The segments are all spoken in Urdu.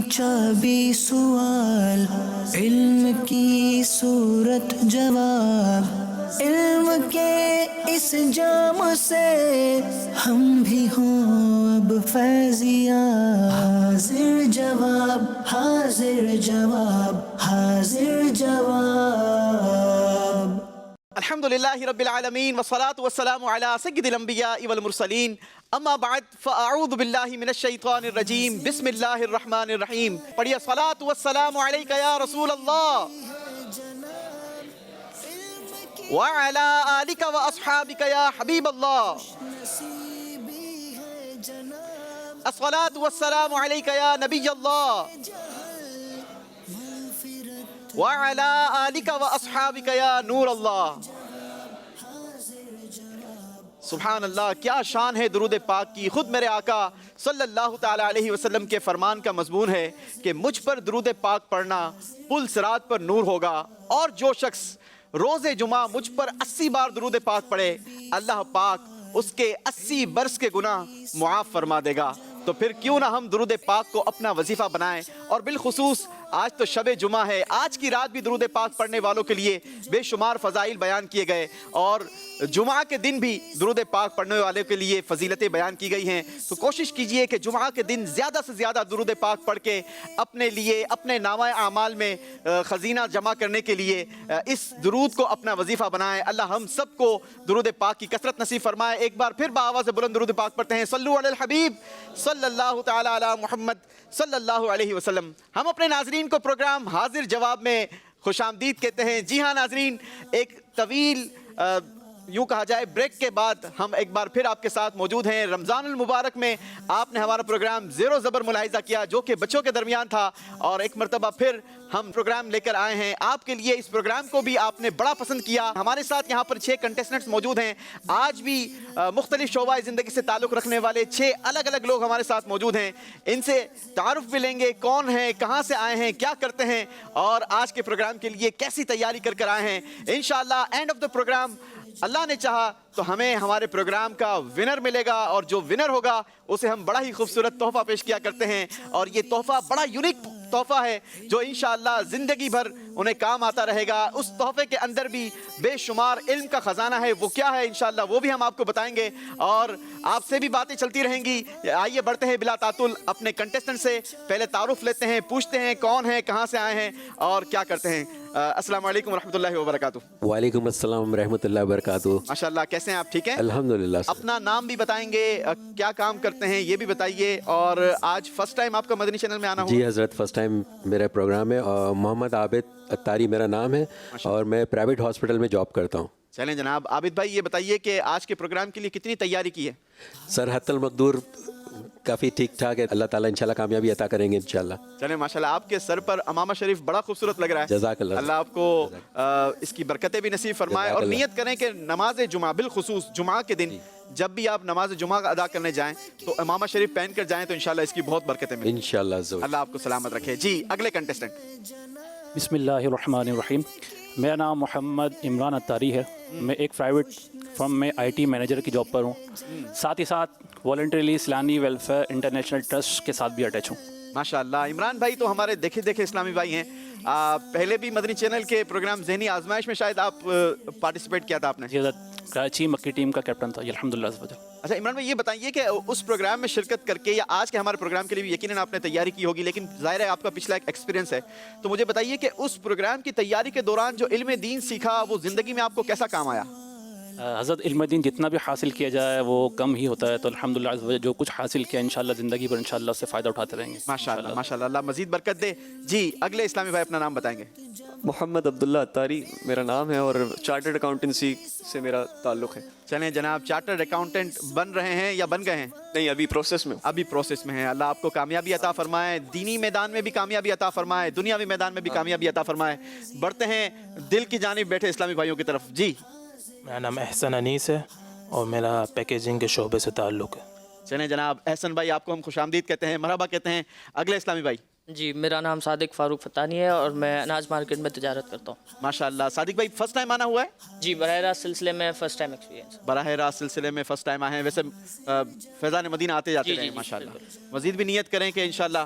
پوچھا بھی سوال، علم کی صورت جواب، علم کے اس جام سے ہم بھی ہوں اب فیضیاب، حاضر جواب حاضر جواب حاضر جواب۔ الحمدللہ رب العالمین والصلاة والسلام علی سید الانبیاء والمرسلین، اما بعد فاعوذ باللہ من الشیطان الرجیم، بسم اللہ الرحمن الرحیم۔ پڑھیے الصلاة والسلام علیکہ یا رسول اللہ وعلی آلکہ واصحابکہ یا حبیب اللہ، الصلاة والسلام علیکہ یا نبی اللہ وعلی آلکہ واصحابکہ یا نور اللہ۔ سبحان اللہ، کیا شان ہے درود پاک کی۔ خود میرے آقا صلی اللہ تعالی علیہ وسلم کے فرمان کا مضمون ہے کہ مجھ پر درود پاک پڑھنا پل صراط پر نور ہوگا، اور جو شخص روز جمعہ مجھ پر 80 بار درود پاک پڑھے، اللہ پاک اس کے 80 برس کے گناہ معاف فرما دے گا۔ تو پھر کیوں نہ ہم درود پاک کو اپنا وظیفہ بنائیں، اور بالخصوص آج تو شب جمعہ ہے، آج کی رات بھی درود پاک پڑھنے والوں کے لیے بے شمار فضائل بیان کیے گئے، اور جمعہ کے دن بھی درود پاک پڑھنے والوں کے لیے فضیلتیں بیان کی گئی ہیں۔ تو کوشش کیجئے کہ جمعہ کے دن زیادہ سے زیادہ درود پاک پڑھ کے اپنے لیے، اپنے نامہ اعمال میں خزینہ جمع کرنے کے لیے اس درود کو اپنا وظیفہ بنائیں۔ اللہ ہم سب کو درود پاک کی کثرت نصیب فرمائے۔ ایک بار پھر بآواز بلند درود پاک پڑھتے ہیں، صلو علی الحبیب صلی اللہ تعالی علی محمد صلی اللہ علیہ وسلم۔ ہم اپنے ناظرین کو پروگرام حاضر جواب میں خوش آمدید کہتے ہیں۔ جی ہاں ناظرین، ایک طویل یوں کہا جائے بریک کے بعد ہم ایک بار پھر آپ کے ساتھ موجود ہیں۔ رمضان المبارک میں آپ نے ہمارا پروگرام زیر و زبر ملاحظہ کیا، جو کہ بچوں کے درمیان تھا، اور ایک مرتبہ پھر ہم پروگرام لے کر آئے ہیں آپ کے لیے۔ اس پروگرام کو بھی آپ نے بڑا پسند کیا۔ ہمارے ساتھ یہاں پر 6 کنٹیسٹنٹس موجود ہیں، آج بھی مختلف شعبہ زندگی سے تعلق رکھنے والے 6 الگ الگ لوگ ہمارے ساتھ موجود ہیں۔ ان سے تعارف بھی لیں گے، کون ہیں، کہاں سے آئے ہیں، کیا کرتے ہیں، اور آج کے پروگرام کے لیے کیسی تیاری کر آئے ہیں۔ انشاءاللہ اینڈ آف دا پروگرام اللہ نے چاہا تو ہمیں ہمارے پروگرام کا ونر ملے گا، اور جو ونر ہوگا اسے ہم بڑا ہی خوبصورت تحفہ پیش کیا کرتے ہیں، اور یہ تحفہ بڑا یونیک تحفہ ہے جو انشاءاللہ زندگی بھر انہیں کام آتا رہے گا۔ اس تحفے کے اندر بھی بے شمار علم کا خزانہ ہے، وہ کیا ہے انشاءاللہ وہ بھی ہم آپ کو بتائیں گے، اور آپ سے بھی باتیں چلتی رہیں گی۔ آئیے بڑھتے ہیں بلا تعطل اپنے کنٹیسٹنٹ سے، پہلے تعارف لیتے ہیں، پوچھتے ہیں کون ہیں، کہاں سے آئے ہیں، اور کیا کرتے ہیں۔ السلام علیکم ورحمۃ اللہ وبرکاتہ۔ وعلیکم السلام ورحمۃ اللہ وبرکاتہ۔ ماشاءاللہ، کیسے ہیں آپ؟ ٹھیک ہیں الحمدللہ۔ اپنا نام بھی بتائیں گے، کیا کام کرتے ہیں یہ بھی بتائیے، اور آج فرسٹ ٹائم آپ کا مدنی چینل میں آنا ہوا؟ جی حضرت، فرسٹ ٹائم میرا پروگرام ہے، اور محمد عابد اتاری میرا نام ہے، اور میں پرائیویٹ ہاسپٹل میں جاب کرتا ہوں۔ چلیں جناب، عابد بھائی یہ بتائیے کہ آج کے پروگرام کے لیے کتنی تیاری کی ہے؟ سر حت المقدور کافی ٹھیک ٹھاک ہے، اللہ تعالیٰ انشاءاللہ کامیابی عطا کریں گے انشاءاللہ۔ چلیں ماشاءاللہ، آپ کے سر پر امامہ شریف بڑا خوبصورت لگ رہا ہے، جزاک اللہ۔ اللہ آپ کو اس کی برکتیں بھی نصیب فرمائے، اور نیت کریں کہ نماز جمعہ، بالخصوص جمعہ کے دن جب بھی آپ نماز جمعہ ادا کرنے جائیں تو امامہ شریف پہن کر جائیں، تو انشاءاللہ اس کی بہت برکتیں ملیں انشاءاللہ۔ اللہ آپ کو سلامت رکھے۔ جی اگلے کنٹیسٹنٹ۔ بسم اللہ الرحمن الرحیم۔ میرا نام محمد عمران اتاری ہے، میں ایک پرائیویٹ فرم میں IT مینیجر کی جاب پر ہوں، ساتھ ہی ساتھ والنٹریلی اسلامی ویلفیئر انٹرنیشنل ٹرسٹ کے ساتھ بھی اٹیچ ہوں۔ ماشاءاللہ، عمران بھائی تو ہمارے دیکھے اسلامی بھائی ہیں، پہلے بھی مدنی چینل کے پروگرام ذہنی آزمائش میں شاید آپ پارٹیسپیٹ کیا تھا آپ نے؟ جی حضرت، کراچی مکی ٹیم کا کیپٹن تھا الحمدللہ۔ اچھا عمران بھائی یہ بتائیے کہ اس پروگرام میں شرکت کر کے، یا آج کے ہمارے پروگرام کے لیے بھی یقیناً آپ نے تیاری کی ہوگی، لیکن ظاہر ہے آپ کا پچھلا ایک ایکسپیرینس ہے، تو مجھے بتائیے کہ اس پروگرام کی تیاری کے دوران جو علم دین سیکھا وہ زندگی میں آپ کو کیسا کام آیا؟ حضرت، علم دین جتنا بھی حاصل کیا جائے وہ کم ہی ہوتا ہے، تو الحمدللہ جو کچھ حاصل کیا انشاءاللہ زندگی پر انشاءاللہ اس سے فائدہ اٹھاتے رہیں گے۔ ماشاءاللہ ماشاءاللہ، اللہ مزید برکت دے۔ جی اگلے اسلامی بھائی اپنا نام بتائیں گے۔ محمد عبداللہ اتاری میرا نام ہے، اور چارٹرڈ اکاؤنٹنسی سے میرا تعلق ہے۔ چلیں جناب، چارٹرڈ اکاؤنٹنٹ بن رہے ہیں یا بن گئے ہیں؟ نہیں، ابھی پروسیس میں ہوں۔ ابھی پروسیس میں ہیں۔ اللہ آپ کو کامیابی عطا فرمائے، دینی میدان میں بھی کامیابی عطا فرمائے، دنیاوی میدان میں بھی کامیابی عطا فرمائے۔ بڑھتے ہیں دل کی جانب بیٹھے اسلامی بھائیوں کی طرف۔ جی میرا نام احسن انیس ہے، اور میرا پیکیجنگ کے شعبے سے تعلق ہے۔ چلیں جناب، احسن بھائی آپ کو ہم خوش آمدید کہتے ہیں، مرحبا کہتے ہیں۔ اگلے اسلامی بھائی۔ جی میرا نام صادق فاروق فتانی ہے، اور میں اناج مارکیٹ میں تجارت کرتا ہوں۔ ماشاءاللہ، صادق بھائی فرسٹ ٹائم آنا ہوا ہے؟ جی براہ راست سلسلے میں فرسٹ ٹائم ایکسپیرینس۔ براہ راست سلسلے میں فرسٹ ٹائم آئے ہیں، ویسے فیضان مدینہ آتے جاتے جی رہے جی ہیں جی ماشاءاللہ۔ بالکل۔ مزید بھی نیت کریں کہ انشاءاللہ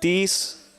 30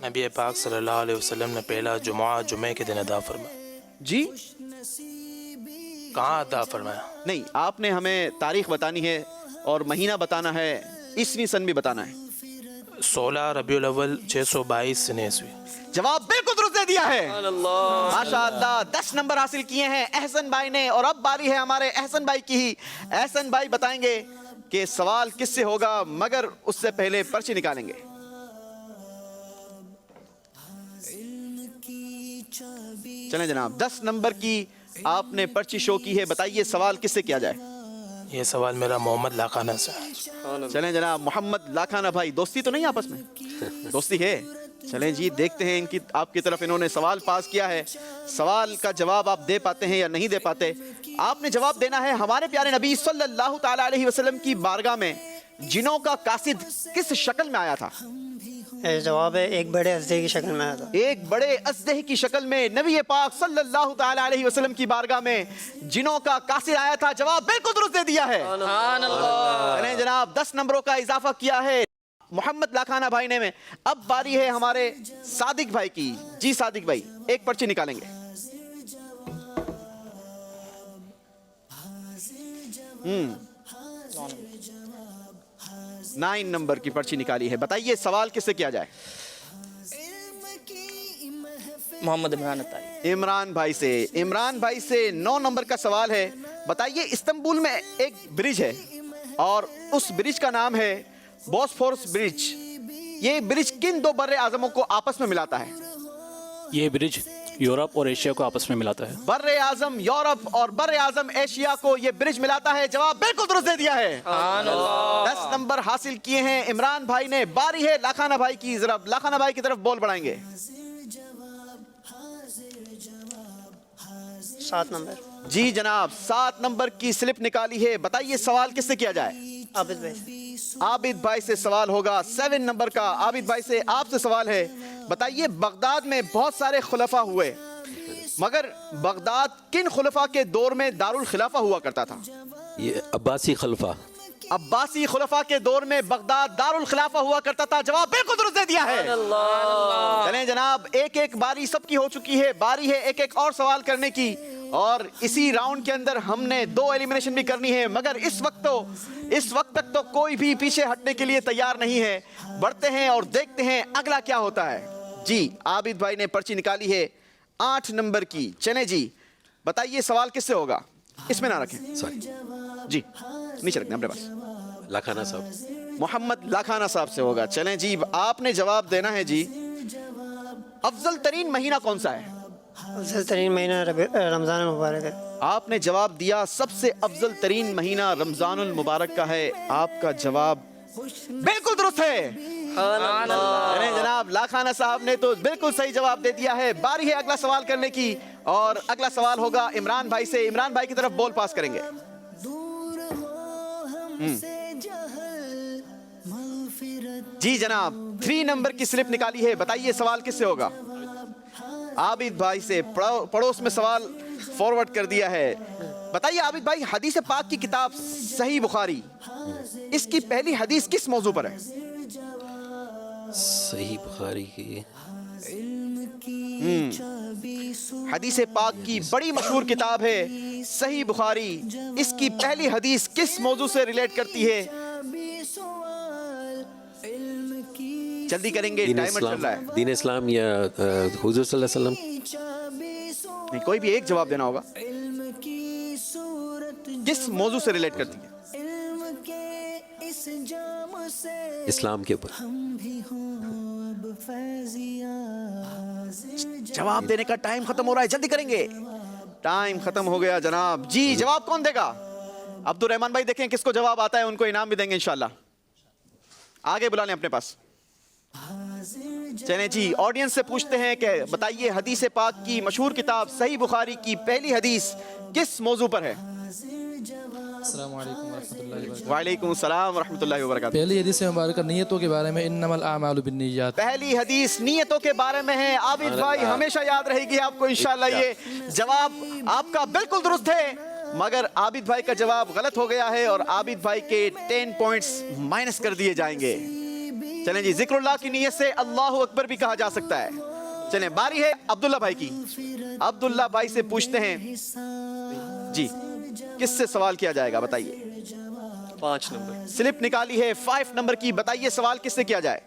نبی پاک صلی اللہ علیہ وسلم نے پہلا جمعے کے دن ادا فرمایا. جی کہاں ادا فرمایا؟ نہیں، آپ نے ہمیں تاریخ بتانی ہے اور مہینہ بتانا ہے، عیسوی سن بھی بتانا ہے. 16 ربیع الاول 622 سن عیسوی. جواب بالکل درست دے دیا ہے. ماشاء اللہ 10 نمبر حاصل کیے ہیں احسن بھائی نے. اور اب باری ہے ہمارے احسن بھائی کی ہی. احسن بھائی بتائیں گے کہ سوال کس سے ہوگا، مگر اس سے پہلے پرچی نکالیں گے. چلیں جناب، 10 نمبر کی آپ نے پرچی شو کی ہے. بتائیے سوال کس سے کیا جائے؟ یہ سوال میرا محمد لاکھانہ سے ہے. چلیں جناب، محمد لاکھانہ بھائی، دوستی تو نہیں آپس میں؟ دوستی ہے. چلیں جی، دیکھتے ہیں ان کی آپ کی طرف انہوں نے سوال پاس کیا ہے. سوال کا جواب آپ دے پاتے ہیں یا نہیں دے پاتے. آپ نے جواب دینا ہے ہمارے پیارے نبی صلی اللہ تعالیٰ علیہ وسلم کی بارگاہ میں جنوں کا قاصد کس شکل میں آیا تھا؟ جواب ہے ایک بڑے اژدہے کی شکل میں آیا تھا. ایک بڑے اژدہے کی شکل میں نبی پاک صلی اللہ تعالیٰ علیہ وسلم کی بارگاہ میں جنوں کا قاصد آیا تھا. جواب بالکل درست دے دیا ہے. چلیں جناب، 10 نمبروں کا اضافہ کیا ہے محمد لاکھانہ بھائی نے. میں اب باری ہے ہمارے صادق بھائی کی. جی صادق بھائی، ایک پرچی نکالیں گے. 9 نمبر کی پرچی نکالی ہے. بتائیے سوال کس سے کیا جائے؟ محمد عمران اتاری. عمران بھائی سے. عمران بھائی سے 9 نمبر کا سوال ہے. بتائیے استنبول میں ایک برج ہے اور اس برج کا نام ہے بوسفورس برج. یہ برج کن 2 بر اعظموں کو آپس میں ملاتا ہے؟ یہ برج یورپ اور ایشیا کو آپس میں ملاتا ہے. بر اعظم یورپ اور بر اعظم ایشیا کو یہ برج ملاتا ہے. جواب بالکل درست دے دیا ہے. 10 نمبر حاصل کیے ہیں عمران بھائی نے. باری ہے لاکھانہ بھائی کی. ذرا لاکھانہ بھائی کی طرف بول بڑھائیں گے. 7 نمبر. جی جناب، 7 نمبر کی سلپ نکالی ہے. بتائیے سوال کس سے کیا جائے؟ عابد بھائی. عابد بھائی سے سوال ہوگا. 7 نمبر کا عابد بھائی سے آپ سے سوال ہے. بتائیے بغداد میں بہت سارے خلفاء ہوئے، مگر بغداد کن خلفاء کے دور میں دارالخلافہ ہوا کرتا تھا؟ یہ عباسی خلفہ. عباسی خلفاء کے دور میں بغداد دارالخلافہ ہوا کرتا تھا. جواب بالکل درست دے دیا ہے. چلیں جناب، ایک ایک باری سب کی ہو چکی ہے. باری ہے ایک ایک اور سوال کرنے کی، اور اسی راؤنڈ کے اندر ہم نے 2 ایلیمنیشن بھی کرنی ہے. مگر اس وقت تک تو کوئی بھی پیچھے ہٹنے کے لیے تیار نہیں ہے. بڑھتے ہیں اور دیکھتے ہیں اگلا کیا ہوتا ہے. جی عابد بھائی نے پرچی نکالی ہے 8 نمبر کی. چلیں جی، بتائیے سوال کس سے ہوگا. اس میں نہ رکھیں، سوری، جی نیچے رکھیں اپنے پاس. لاکھانہ صاحب. محمد لاکھانہ صاحب سے ہوگا. چلیں جی، آپ نے جواب دینا ہے. جی افضل ترین مہینہ کون سا ہے؟ افضل ترین مہینہ رمضان المبارک ہے. آپ نے جواب دیا سب سے افضل ترین مہینہ رمضان المبارک کا ہے. آپ کا جواب بالکل درست ہے. جناب لاکھانہ صاحب نے تو بالکل صحیح جواب دے دیا ہے. باری ہے اگلا سوال کرنے کی، اور اگلا سوال ہوگا عمران بھائی سے. عمران بھائی کی طرف بول پاس کریں گے. جی جناب، 3 نمبر کی سلپ نکالی ہے. بتائیے سوال کس سے ہوگا. عابد بھائی سے پڑوس میں سوال فارورڈ کر دیا ہے. بتائیے عابد بھائی، حدیث پاک کی کتاب صحیح بخاری، اس کی پہلی حدیث کس موضوع پر ہے؟ صحیح بخاری کی حدیث پاک کی بڑی مشہور کتاب ہے صحیح بخاری. اس کی پہلی حدیث کس موضوع سے ریلیٹ کرتی ہے؟ جلدی کریں گے، ٹائمر چل رہا ہے. دین اسلام یا حضور صلی اللہ علیہ وسلم؟ نہیں، کوئی بھی ایک جواب دینا ہوگا. کس موضوع سے ریلیٹ کرتی ہے؟ اسلام کے اوپر. جواب دینے کا ٹائم ختم ہو رہا ہے، جلدی کریں گے. ٹائم ختم ہو گیا جناب. جی جواب کون دے گا؟ عبد الرحمان بھائی دیکھیں کس کو جواب آتا ہے، ان کو انعام بھی دیں گے انشاءاللہ. آگے بلا لیں اپنے پاس. چلیں جی، آڈینس سے پوچھتے ہیں کہ بتائیے حدیث پاک کی مشہور کتاب صحیح بخاری کی پہلی حدیث کس موضوع پر ہے؟ السلام علیکم ورحمۃ اللہ وبرکاتہ. وعلیکم السلام ورحمۃ اللہ وبرکاتہ. پہلی حدیث مبارکہ نیتوں کے بارے میں، انما الاعمال بالنیات. پہلی حدیث نیتوں کے بارے میں ہے. عابد بھائی ہمیشہ یاد رہے گی آپ کو انشاءاللہ. یہ جواب آپ کا بالکل درست ہے، مگر عابد بھائی کا جواب غلط ہو گیا ہے اور عابد بھائی کے 10 پوائنٹس مائنس کر دیے جائیں گے. چلیں جی ذکر اللہ کی نیت سے اللہ اکبر بھی کہا جا سکتا ہے. چلیں باری ہے عبداللہ بھائی کی. عبداللہ بھائی سے پوچھتے ہیں جی کس سے سوال کیا جائے گا بتائیے. 5 نمبر سلپ نکالی ہے 5 نمبر کی. بتائیے سوال کس سے کیا جائے.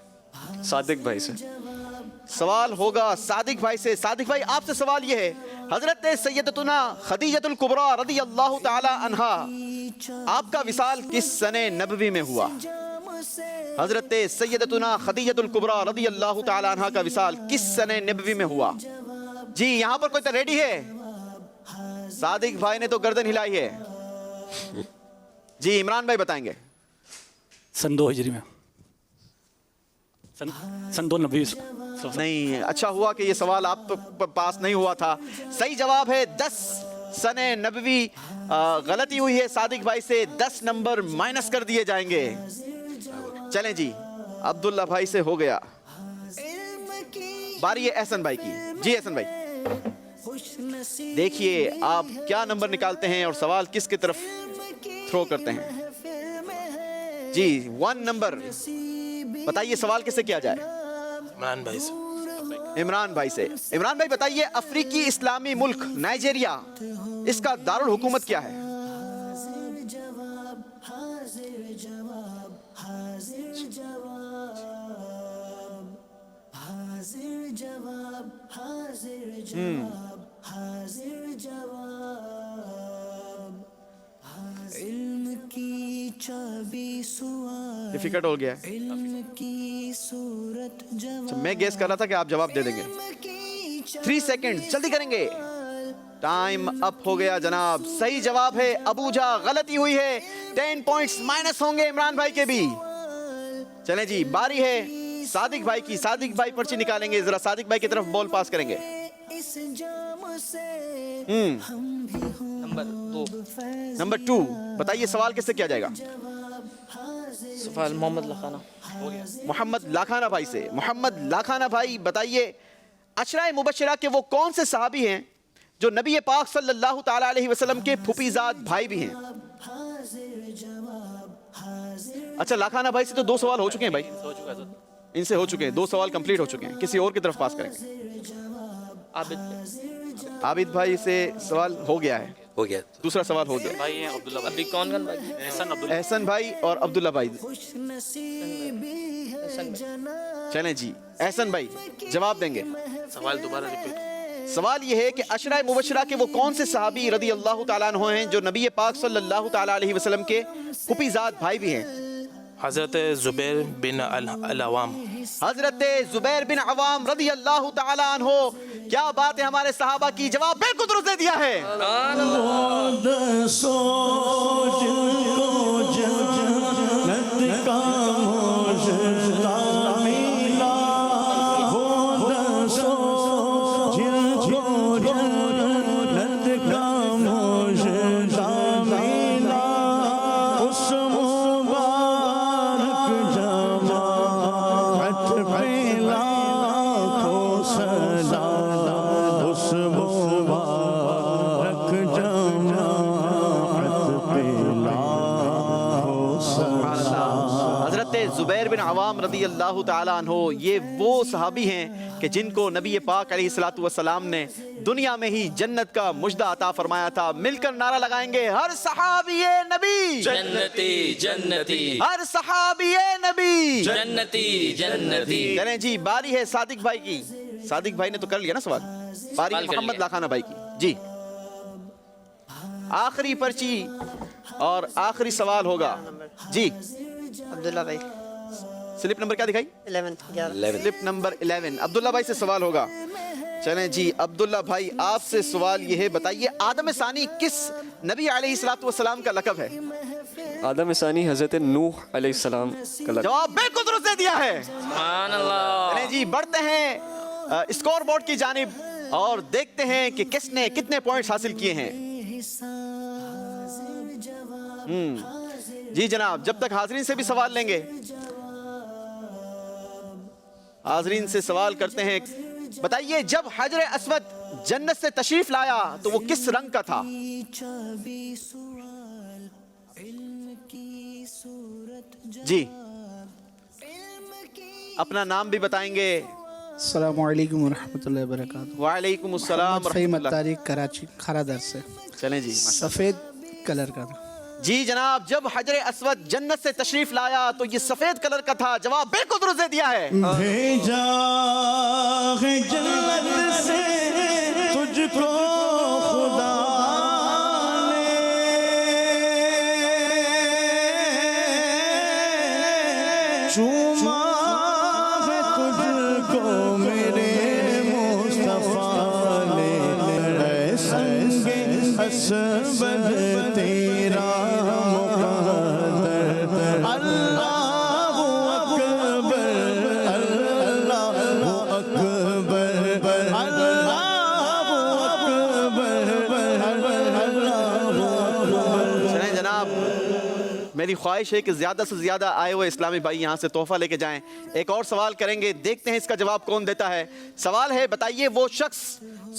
صادق بھائی سے. سوال ہوگا صادق بھائی سے. صادق بھائی آپ سے سوال یہ ہے حضرت سیدتنا خدیجۃ الکبریٰ رضی اللہ تعالی عنہا آپ کا وصال کس سنہ نبوی میں ہوا. حضرت سیدتنا خدیجۃ الکبریٰ رضی اللہ تعالی عنہا کا وصال کس سنہ نبوی میں ہوا. جی یہاں پر کوئی تو ریڈی ہے. صادق بھائی نے تو گردن ہلائی ہے. جی عمران بھائی بتائیں گے. سن 2 ہجری میں. سن 2 نبی. نہیں اچھا ہوا کہ یہ سوال آپ پاس نہیں ہوا تھا. صحیح جواب ہے 10 سنہ نبوی. غلطی ہوئی ہے صادق بھائی سے. 10 نمبر مائنس کر دیے جائیں گے. چلیں جی عبداللہ بھائی سے ہو گیا. باری ہے احسن بھائی کی. جی احسن بھائی دیکھیے آپ کیا نمبر نکالتے ہیں اور سوال کس کی طرف تھرو کرتے ہیں. جی 1 نمبر بتائیے سوال کس سے کیا جائے. عمران بھائی سے. عمران بھائی سے. عمران بھائی بتائیے افریقی اسلامی ملک نائجیریا اس کا دارالحکومت کیا ہے. ڈیفیکلٹ ہو گیا ہے. میں گیس کر رہا تھا کہ آپ جواب دے دیں گے. 3 سیکنڈ جلدی کریں گے. ٹائم اپ ہو گیا جناب. صحیح جواب ہے ابوجا. غلطی ہوئی ہے 10 پوائنٹس مائنس ہوں گے عمران بھائی کے بھی. چلیں جی باری ہے صادق بھائی کی. صادق بھائی پرچی نکالیں گے. ذرا صادق بھائی کی طرف بال پاس کریں گے. نمبر 2 بتائیے سوال کس سے کیا جائے گا. سوال محمد لاکھانہ. محمد لاکھانہ بھائی سے. محمد لاکھانہ بھائی بتائیے عشرہ مبشرہ کے وہ کون سے صحابی ہیں جو نبی پاک صلی اللہ تعالی علیہ وسلم کے پھوپھی زاد بھائی بھی ہیں. اچھا لاکھانہ بھائی سے تو 2 سوال ہو چکے ہیں بھائی. ان سے ہو چکے ہیں. 2 سوال کمپلیٹ ہو چکے ہیں. کسی اور کی طرف پاس کریں گے. عابد بھائی سے سوال ہو گیا ہے. ہو گیا. دوسرا سوال ہو گیا. بھائی ہیں عبداللہ ابھی کون بھائی. احسن بھائی اور عبداللہ بھائی. چلیں جی احسن بھائی جواب دیں گے. سوال دوبارہ ریپیٹ. سوال یہ ہے کہ عشرہ مبشرہ کے وہ کون سے صحابی رضی اللہ تعالیٰ عنہ ہیں جو نبی پاک صلی اللہ تعالیٰ علیہ وسلم کے پھوپھی زاد بھائی بھی ہیں. حضرت زبیر بن العوام. حضرت زبیر بن عوام رضی اللہ تعالیٰ عنہ. کیا بات ہے ہمارے صحابہ کی. جواب بالکل درست دے دیا ہے. زبیر بن عوام رضی اللہ تعالیٰ عنہ یہ وہ صحابی ہیں کہ جن کو نبی پاک علیہ الصلوۃ والسلام نے دنیا میں ہی جنت کا مژدہ عطا فرمایا تھا. مل کر نعرہ لگائیں گے ہر صحابی نبی جنتی جنتی. ہر صحابی نبی جنتی جنتی. چلیں جی باری ہے صادق بھائی کی. صادق بھائی نے تو کر لیا نا سوال. باری ہے محمد لاکھانہ بھائی کی. جی آخری پرچی اور آخری سوال ہوگا. جی عبداللہ بھائی. سلپ نمبر کیا دکھائی. 11. سلپ نمبر 11 عبداللہ بھائی سے سوال ہوگا. چلیں جی عبداللہ بھائی آپ سے سوال یہ ہے بتائیے آدم ثانی کس نبی علیہ الصلوۃ والسلام کا لقب ہے. آدم ثانی حضرت نوح علیہ السلام کا لقب. جواب بالکل درست دے دیا ہے. سبحان اللہ. چلیں جی بڑھتے ہیں اسکور بورڈ کی جانب اور دیکھتے ہیں کہ کس نے کتنے پوائنٹس حاصل کیے ہیں. جی جناب جب تک حاضرین سے بھی سوال لیں گے. حاضرین سے سوال کرتے ہیں بتائیے جب حجر اسود جنت سے تشریف لایا تو وہ کس رنگ کا تھا. جی اپنا نام بھی بتائیں گے؟ السلام علیکم ورحمۃ اللہ وبرکاتہ. وعلیکم السلام محمد ورحمۃ فہیم اللہ. اتاری کراچی کھارا در سے. چلیں جی. سفید کلر کا تھا. جی جناب، جب حجر اسود جنت سے تشریف لایا تو یہ سفید کلر کا تھا. جواب بالکل درست دے دیا ہے. بھیجا ہے جنت سے تجھ کو خدا نے، چوما ہے تجھ کو میرے مصطفیٰ نے، اے سنگ اسود تیرا مقدر. اللہ اکبر اللہ اکبر اللہ اکبر. چلیں جناب، میری خواہش ہے کہ زیادہ سے زیادہ آئے ہوئے اسلامی بھائی یہاں سے تحفہ لے کے جائیں. ایک اور سوال کریں گے، دیکھتے ہیں اس کا جواب کون دیتا ہے. سوال ہے، بتائیے وہ شخص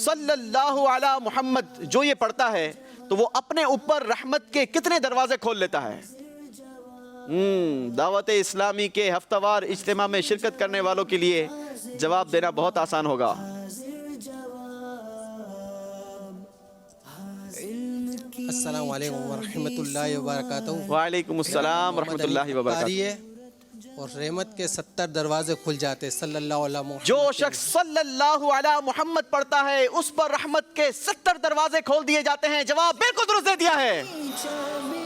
صلی اللہ علی محمد جو یہ پڑھتا ہے تو وہ اپنے اوپر رحمت کے کتنے دروازے کھول لیتا ہے؟ دعوت اسلامی کے ہفتہ وار اجتماع میں شرکت کرنے والوں کے لیے جواب دینا بہت آسان ہوگا. السلام علیکم ورحمۃ اللہ وبرکاتہ. وعلیکم السلام ورحمۃ اللہ وبرکاتہ. اور رحمت کے 70 دروازے کھل جاتے صلی اللہ علیہ محمد. جو شخص صلی اللہ علی محمد پڑھتا ہے اس پر رحمت کے 70 دروازے کھول دیے جاتے ہیں. جواب بالکل درست دے دیا ہے.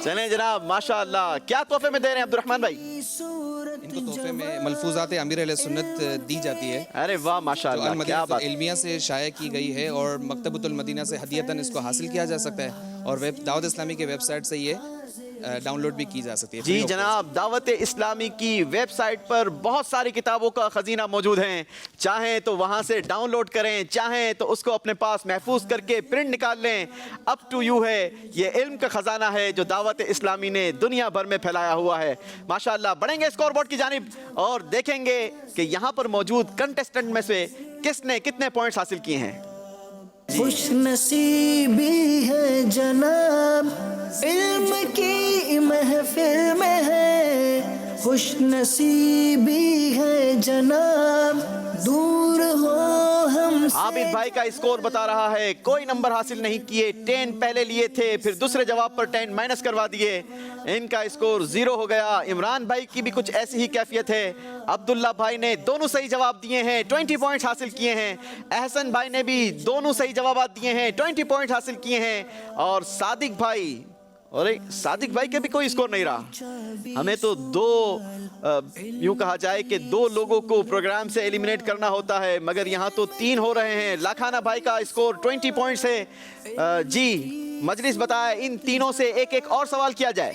چلیں جناب، ماشاءاللہ. کیا تحفے میں دے رہے ہیں عبد الرحمن بھائی؟ ان کو تحفے میں ملفوظات امیر علیہ سنت دی جاتی ہے. ارے واہ ماشاءاللہ، کیا بات. علمیہ سے شائع کی گئی ہے اور مکتبۃ المدینہ سے ہدیتاً اس کو حاصل کیا جا سکتا ہے، اور دعوت اسلامی کے ویب سائٹ سے یہ ڈاؤن لوڈ بھی کی جا سکتی ہے. جی جناب، دعوت اسلامی کی ویب سائٹ پر بہت ساری کتابوں کا خزینہ موجود ہیں. چاہیں تو وہاں سے ڈاؤن لوڈ کریں، چاہیں تو اس کو اپنے پاس محفوظ کر کے پرنٹ نکال لیں. اپ ٹو یو ہے. یہ علم کا خزانہ ہے جو دعوت اسلامی نے دنیا بھر میں پھیلایا ہوا ہے. ماشاءاللہ. بڑھیں گے اسکور بورڈ کی جانب اور دیکھیں گے کہ یہاں پر موجود کنٹیسٹنٹ میں سے کس نے کتنے پوائنٹس حاصل کیے ہیں. خوش نصیبی ہے جناب علم کی محفل میں ہے، خوش نصیبی ہے جناب دور ہو ہم سے. عابد بھائی کا اسکور بتا رہا ہے کوئی نمبر حاصل نہیں کیے. 10 پہلے لیے تھے، پھر دوسرے جواب پر 10 مائنس کروا دیے. ان کا اسکور 0 ہو گیا. عمران بھائی کی بھی کچھ ایسی ہی کیفیت ہے. عبداللہ بھائی نے دونوں صحیح جواب دیے ہیں، 20 پوائنٹس حاصل کیے ہیں. احسن بھائی نے بھی دونوں صحیح جوابات دیے ہیں، 20 پوائنٹس حاصل کیے ہیں. اور صادق بھائی، اور صادق بھائی کے بھی کوئی اسکور نہیں رہا. ہمیں تو یوں کہا جائے کہ 2 لوگوں کو پروگرام سے ایلیمنیٹ کرنا ہوتا ہے، مگر یہاں تو 3 ہو رہے ہیں. لاکھانہ بھائی کا اسکور 20 پوائنٹس ہے. جی مجلس بتائے ان تینوں سے ایک ایک اور سوال کیا جائے.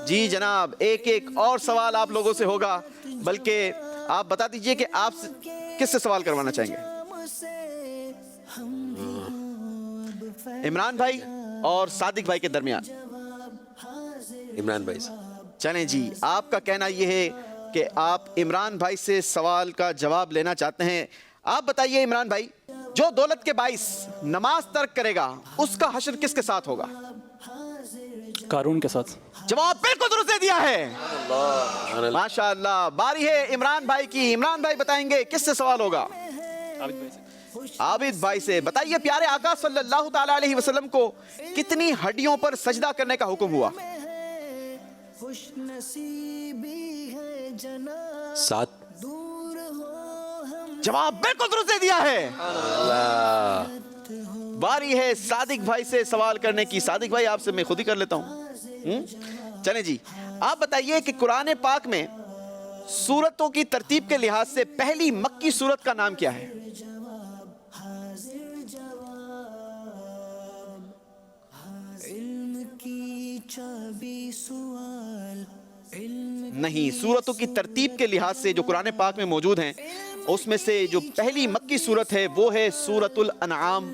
جی جناب، ایک ایک اور سوال آپ لوگوں سے ہوگا، بلکہ آپ بتا دیجئے کہ آپ کس سے سوال کروانا چاہیں گے. عمران بھائی اور صادق بھائی کے درمیان. عمران بھائی سے. چلیں جی، آپ کا کہنا یہ ہے کہ آپ عمران بھائی سے سوال کا جواب لینا چاہتے ہیں. آپ بتائیے عمران بھائی، جو دولت کے باعث نماز ترک کرے گا اس کا حشر کس کے ساتھ ہوگا؟ قارون کے ساتھ. جواب بالکل درست دے دیا ہے. ماشاءاللہ. باری ہے عمران بھائی کی. عمران بھائی بتائیں گے کس سے سوال ہوگا؟ عابد بھائی سے. بتائیے پیارے آقا صلی اللہ تعالی علیہ وسلم کو کتنی ہڈیوں پر سجدہ کرنے کا حکم ہوا؟ 7. جواب بالکل درست دے دیا ہے. باری ہے صادق بھائی سے سوال کرنے کی. صادق بھائی آپ سے میں خود ہی کر لیتا ہوں. چلیں جی، آپ بتائیے کہ قرآن پاک میں سورتوں کی ترتیب کے لحاظ سے پہلی مکی سورت کا نام کیا ہے؟ نہیں، سورتوں کی ترتیب کے لحاظ سے جو قرآن پاک میں موجود ہیں اس میں سے جو پہلی مکی سورت ہے وہ ہے سورت الانعام.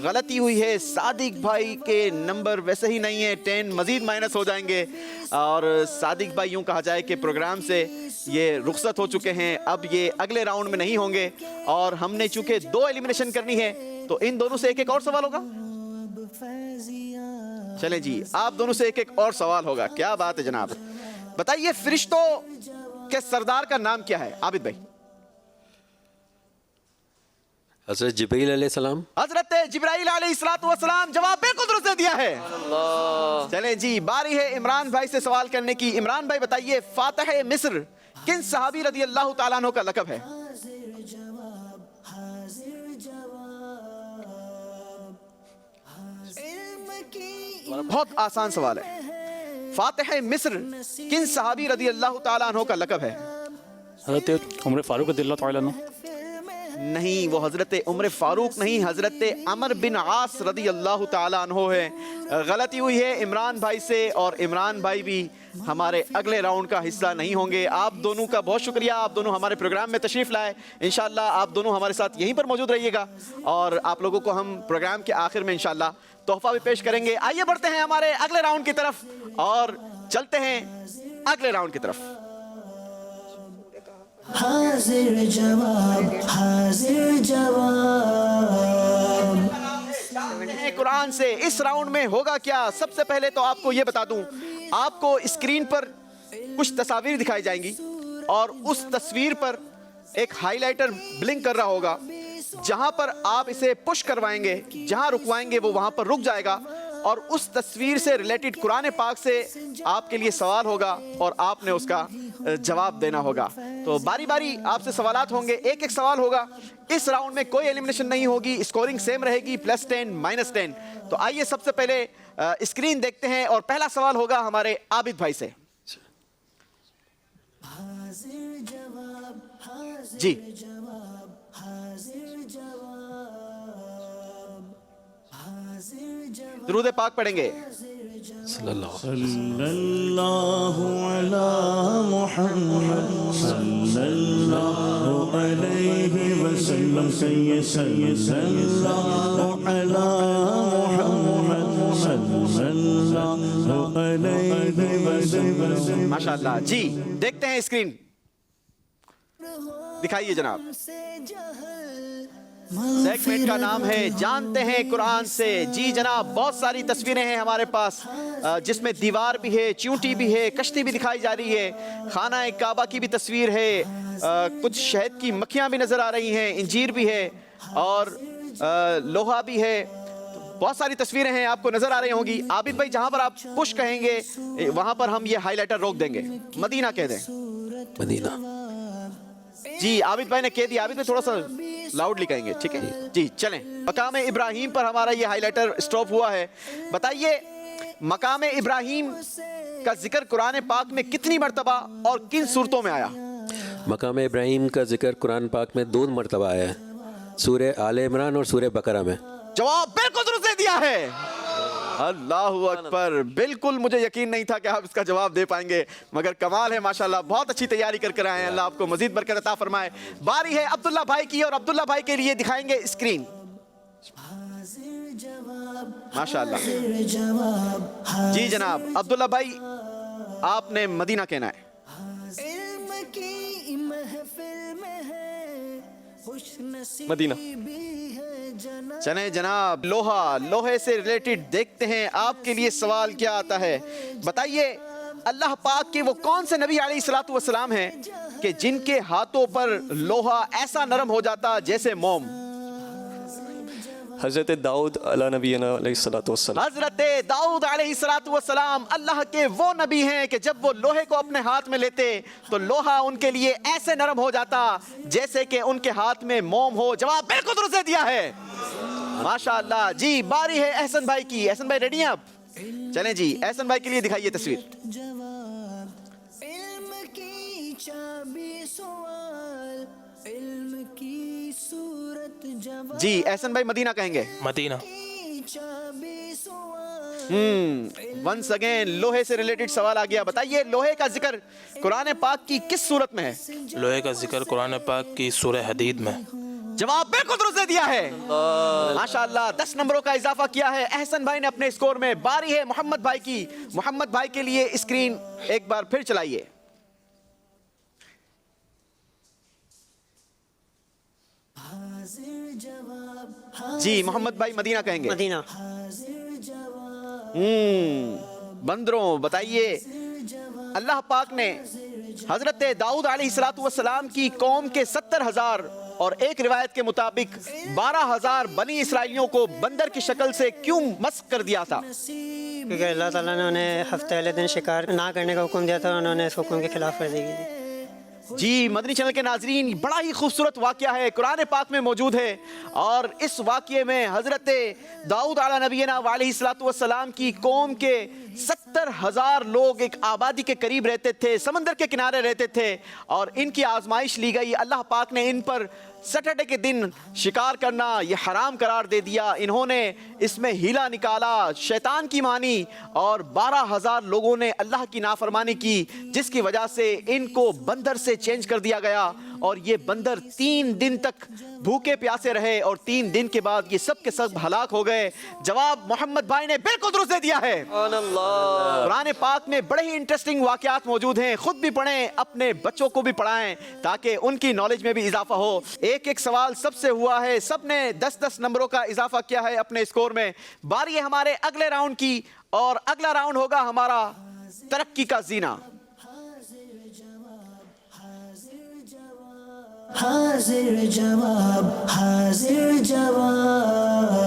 غلطی ہوئی ہے. صادق بھائی کے نمبر ویسے ہی نہیں ہے، 10 مزید مائنس ہو جائیں گے. اور صادق بھائی یوں کہا جائے کہ پروگرام سے یہ رخصت ہو چکے ہیں، اب یہ اگلے راؤنڈ میں نہیں ہوں گے. اور ہم نے چونکہ 2 ایلیمنیشن کرنی ہے تو ان دونوں سے ایک ایک اور سوال ہوگا. چلیں جی، آپ دونوں سے ایک ایک اور سوال ہوگا. کیا بات ہے جناب. بتائیے فرشتوں کے سردار کا نام کیا ہے؟ عابد بھائی. حضرت جبریل علیہ السلام. حضرت جبرائیل علیہ السلام. جواب بالکل درست دے دیا ہے. چلیں جی باری ہے عمران بھائی سے سوال کرنے کی. عمران بھائی بتائیے فاتح مصر کن صحابی رضی اللہ تعالیٰ عنہ کا لقب ہے؟ بہت آسان سوال ہے. فاتح مصر کن صحابی رضی اللہ تعالیٰ عنہ کا لقب ہے؟ حضرت عمر فاروق رضی اللہ تعالیٰ عنہ. نہیں، وہ حضرت عمر فاروق نہیں، حضرت عمر بن عاص رضی اللہ تعالیٰ عنہ ہے. غلطی ہوئی ہے عمران بھائی سے، اور عمران بھائی بھی ہمارے اگلے راؤنڈ کا حصہ نہیں ہوں گے. آپ دونوں کا بہت شکریہ، آپ دونوں ہمارے پروگرام میں تشریف لائے. انشاءاللہ آپ دونوں ہمارے ساتھ یہیں پر موجود رہیے گا، اور آپ لوگوں کو ہم پروگرام کے آخر میں انشاءاللہ تحفہ بھی پیش کریں گے. آئیے بڑھتے ہیں ہمارے اگلے راؤنڈ کی طرف اور چلتے ہیں اگلے راؤنڈ کی طرف. حاضر جواب حاضر جواب. قرآن سے اس راؤنڈ میں ہوگا کیا؟ سب سے پہلے تو آپ کو یہ بتا دوں، آپ کو اسکرین پر کچھ تصاویر دکھائی جائیں گی، اور اس تصویر پر ایک ہائی لائٹر بلنک کر رہا ہوگا. جہاں پر آپ اسے پش کروائیں گے، جہاں رکوائیں گے وہ وہاں پر رک جائے گا، اور اس تصویر سے ریلیٹڈ قرآن پاک سے آپ کے لیے سوال ہوگا اور آپ نے اس کا جواب دینا ہوگا. تو باری باری آپ سے سوالات ہوں گے، ایک ایک سوال ہوگا. اس راؤنڈ میں کوئی ایلیمنیشن نہیں ہوگی، اسکورنگ سیم رہے گی، +10 -10. تو آئیے سب سے پہلے اسکرین دیکھتے ہیں، اور پہلا سوال ہوگا ہمارے عابد بھائی سے. جی درود پاک پڑھیں گے. صلی اللہ علی محمد صلی اللہ علیہ وسلم. صلی اللہ علی محمد صلی اللہ علیہ وسلم. ماشاءاللہ. جی دیکھتے ہیں اسکرین، دکھائیے جناب. سیگمنٹ کا نام ہے جانتے ہیں قرآن سے. جی جناب بہت ساری تصویریں ہیں ہمارے پاس، جس میں دیوار بھی ہے، چیونٹی بھی ہے، کشتی بھی دکھائی جا رہی ہے، خانہ کعبہ کی بھی تصویر ہے، کچھ شہد کی مکھیاں بھی نظر آ رہی ہیں، انجیر بھی ہے، اور لوہا بھی ہے. بہت ساری تصویریں ہیں آپ کو نظر آ رہی ہوں گی. عابد بھائی جہاں پر آپ پش کہیں گے وہاں پر ہم یہ ہائی لائٹر روک دیں گے. مدینہ کہہ دیں. مدینہ. جی عابد بھائی نے کہہ دیا. عابد بھائی تھوڑا سا لاؤڈلی کہیں گے، ٹھیک ہے جی. چلیں مقام ابراہیم پر ہمارا یہ ہائی لائٹر اسٹاپ ہوا ہے. بتائیے مقام ابراہیم کا ذکر قرآن پاک میں کتنی مرتبہ اور کن صورتوں میں آیا؟ مقام ابراہیم کا ذکر قرآن پاک میں 2 مرتبہ آیا ہے، سورہ آل عمران اور سورہ بقرہ میں. جواب بالکل درست دے دیا ہے. اللہ اکبر. بالکل مجھے یقین نہیں تھا کہ آپ اس کا جواب دے پائیں گے، مگر کمال ہے ماشاءاللہ. بہت اچھی تیاری کر کر آئے ہیں. اللہ آپ کو مزید برکت عطا فرمائے. باری ہے عبداللہ بھائی کی، اور عبداللہ بھائی کے لیے دکھائیں گے اسکرین. ماشاءاللہ. جی جناب عبداللہ بھائی آپ نے مدینہ کہنا ہے. مدینہ. چلیں جناب لوہے سے ریلیٹڈ دیکھتے ہیں آپ کے لیے سوال کیا آتا ہے. بتائیے اللہ پاک کے وہ کون سے نبی علیہ الصلوۃ والسلام ہیں کہ جن کے ہاتھوں پر لوہا ایسا نرم ہو جاتا جیسے موم؟ حضرت داؤد علیہ نبینا علیہ الصلوۃ والسلام. حضرت داؤد علیہ الصلوۃ والسلام اللہ کے وہ نبی ہیں کہ جب وہ لوہے کو اپنے ہاتھ میں لیتے تو لوہا ان کے لیے ایسے نرم ہو جاتا جیسے کہ ان کے ہاتھ میں موم ہو. جواب بالکل درست دیا ہے ماشاءاللہ. جی باری ہے احسن بھائی کی. احسن بھائی ریڈی ہیں آپ؟ چلیں جی احسن بھائی کے لیے دکھائیے تصویر. جی احسن بھائی مدینہ کہیں گے. مدینہ. ونس اگین لوہے سے ریلیٹڈ سوال آ گیا. بتائیے لوہے کا ذکر قرآن پاک کی کس صورت میں ہے؟ لوہے کا ذکر قرآن پاک کی سورہ حدید میں. جواب بالکل درست دیا ہے ماشاءاللہ. 10 نمبروں کا اضافہ کیا ہے احسن بھائی نے اپنے اسکور میں. باری ہے محمد بھائی کی. محمد بھائی کے لیے اسکرین ایک بار پھر چلائیے. جی محمد بھائی مدینہ کہیں گے. مدینہ. بندروں بتائیے اللہ پاک نے حضرت داؤد علیہ الصلوۃ والسلام کی قوم کے 70,000 اور ایک روایت کے مطابق 12,000 بنی اسرائیلیوں کو بندر کی شکل سے کیوں مسخ کر دیا تھا؟ کیونکہ اللہ تعالیٰ نے انہیں ہفتے والے دن شکار نہ کرنے کا حکم دیا تھا اور انہوں نے اس حکم کے خلاف ورزی کی تھی۔ جی مدنی چینل کے ناظرین، بڑا ہی خوبصورت واقعہ ہے، قرآن پاک میں موجود ہے، اور اس واقعے میں حضرت داؤد علیہ نبینا علیہ الصلوۃ والسلام کی قوم کے 70,000 لوگ ایک آبادی کے قریب رہتے تھے، سمندر کے کنارے رہتے تھے، اور ان کی آزمائش لی گئی۔ اللہ پاک نے ان پر سیٹرڈے کے دن شکار کرنا یہ حرام قرار دے دیا۔ انہوں نے اس میں ہیلا نکالا، شیطان کی مانی، اور 12,000 لوگوں نے اللہ کی نافرمانی کی، جس کی وجہ سے ان کو بندر سے چینج کر دیا گیا، اور یہ بندر 3 دن تک بھوکے پیاسے رہے، اور 3 دن کے بعد یہ سب کے سب ہلاک ہو گئے۔ جواب محمد بھائی نے بالکل درست دے دیا ہے۔ قرآن پاک میں بڑے ہی انٹرسٹنگ واقعات موجود ہیں، خود بھی پڑھیں، اپنے بچوں کو بھی پڑھائیں تاکہ ان کی نالج میں بھی اضافہ ہو۔ ایک سوال سب سے ہوا ہے، سب نے 10 نمبروں کا اضافہ کیا ہے اپنے اسکور میں۔ باری ہے ہمارے اگلے راؤنڈ کی، اور اگلا راؤنڈ ہوگا ہمارا ترقی کا زینہ۔ حاضر جواب، حاضر جواب۔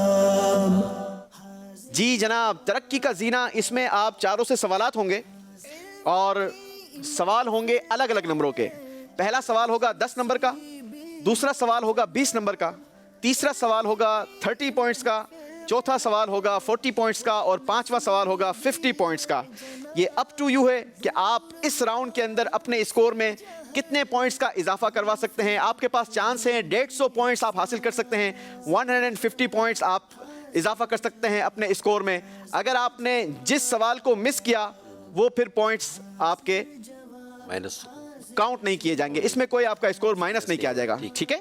جی جناب، ترقی کا زینہ، اس میں آپ چاروں سے سوالات ہوں گے، اور سوال ہوں گے الگ الگ نمبروں کے۔ پہلا سوال ہوگا 10 نمبر کا، دوسرا سوال ہوگا 20 نمبر کا، تیسرا سوال ہوگا 30 پوائنٹس کا، چوتھا سوال ہوگا 40 پوائنٹس کا، اور 5واں سوال ہوگا 50 پوائنٹس کا۔ یہ اپ ٹو یو ہے کہ آپ اس راؤنڈ کے اندر اپنے اسکور میں کتنے پوائنٹس کا اضافہ کروا سکتے ہیں۔ آپ کے پاس چانس ہیں 150 پوائنٹس آپ حاصل کر سکتے ہیں، 150 پوائنٹس آپ اضافہ کر سکتے ہیں اپنے اسکور میں۔ اگر آپ نے جس سوال کو مس کیا وہ پھر پوائنٹس آپ کے مائنس کاؤنٹ نہیں کیے جائیں گے، اس میں کوئی آپ کا اسکور مائنس نہیں کیا جائے گا، ٹھیک ہے؟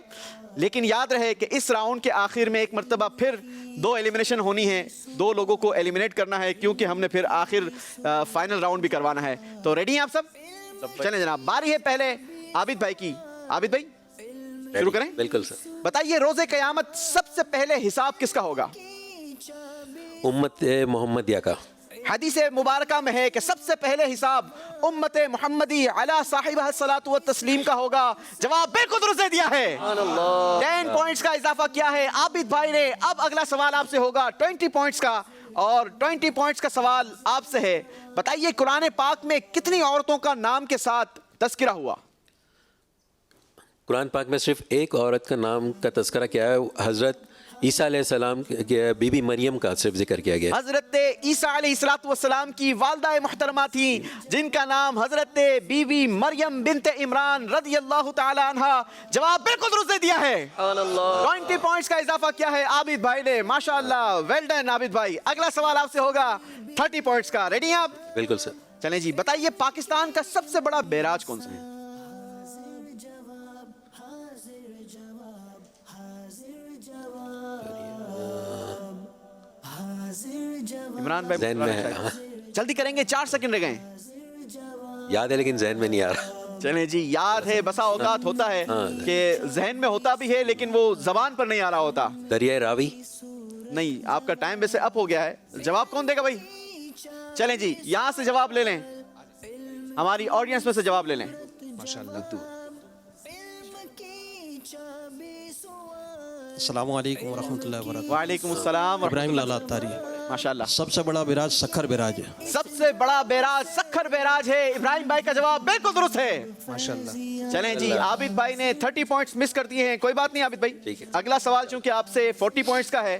لیکن یاد رہے کہ اس راؤنڈ کے آخر میں ایک مرتبہ پھر 2 ایلیمنیشن ہونی ہے، 2 لوگوں کو ایلیمنیٹ کرنا ہے، کیونکہ ہم نے پھر آخر فائنل راؤنڈ بھی کروانا ہے۔ تو ریڈی ہیں آپ سب؟ چلیں جناب، باری ہے پہلے عابد بھائی کی۔ عابد بھائی شروع کریں؟ بالکل سر۔ بتائیے روز قیامت سب سے پہلے حساب کس کا ہوگا؟ امت محمدیہ کا۔ حدیث مبارکہ میں ہے کہ سب سے پہلے حساب امت محمدی علی صاحبہ الصلاۃ والتسلیم کا ہوگا۔ جواب بالکل درست دے دیا ہے، 10 پوائنٹس کا اضافہ کیا ہے عابد بھائی نے۔ اب اگلا سوال آپ سے ہوگا 20 پوائنٹس کا، اور 20 پوائنٹس کا سوال آپ سے ہے۔ بتائیے قرآن پاک میں کتنی عورتوں کا نام کے ساتھ تذکرہ ہوا؟ قرآن پاک میں صرف ایک عورت کا نام کا تذکرہ کیا ہے، حضرت عیسیٰ علیہ السلام کے بی بی مریم کا صرف ذکر کیا گیا۔ حضرت عیسیٰ علیہ السلام کی والدہ محترمہ تھی، جن کا نام حضرت بی بی مریم بنت عمران رضی اللہ تعالی عنہ۔ جواب بالکل درست دے دیا ہے، 20 پوائنٹس کا اضافہ کیا ہے عابد بھائی نے۔ ماشاءاللہ، ویل ڈن عابد بھائی۔ اگلا سوال آپ سے ہوگا 30 پوائنٹس کا، ریڈی ہیں آپ؟ بالکل سر۔ چلیں جی، بتائیے پاکستان کا سب سے بڑا بیراج کون سا ہے؟ عمران بھائی ذہن میں ہے، جلدی کریں گے، 4 سیکنڈ رہ گئے۔ یاد ہے لیکن ذہن میں نہیں آ رہا۔ چلیں جی، یاد ہے، بسا اوقات ہوتا ہے کہ ذہن میں ہوتا بھی ہے لیکن وہ زبان پر نہیں آ رہا ہوتا۔ دریائے راوی؟ نہیں، آپ کا ٹائم ویسے اپ ہو گیا ہے۔ جواب کون دے گا بھائی؟ چلیں جی، یہاں سے جواب لے لیں، ہماری آڈینس میں سے جواب لے لیں۔ السلام علیکم ورحمۃ اللہ وبرکاتہ۔ وعلیکم السلام۔ ابراہیم لالا اتاری۔ ماشاءاللہ۔ سب سے بڑا بیراج سکھر بیراج ہے۔ سب سے بڑا بیراج سکھر بیراج ہے۔ ابراہیم بھائی کا جواب بالکل درست ہے، ماشاءاللہ۔ چلیں جی، عابد بھائی نے 30 پوائنٹس مس کر دیے ہیں، کوئی بات نہیں عابد بھائی۔ اگلا سوال چونکہ آپ سے 40 پوائنٹس کا ہے،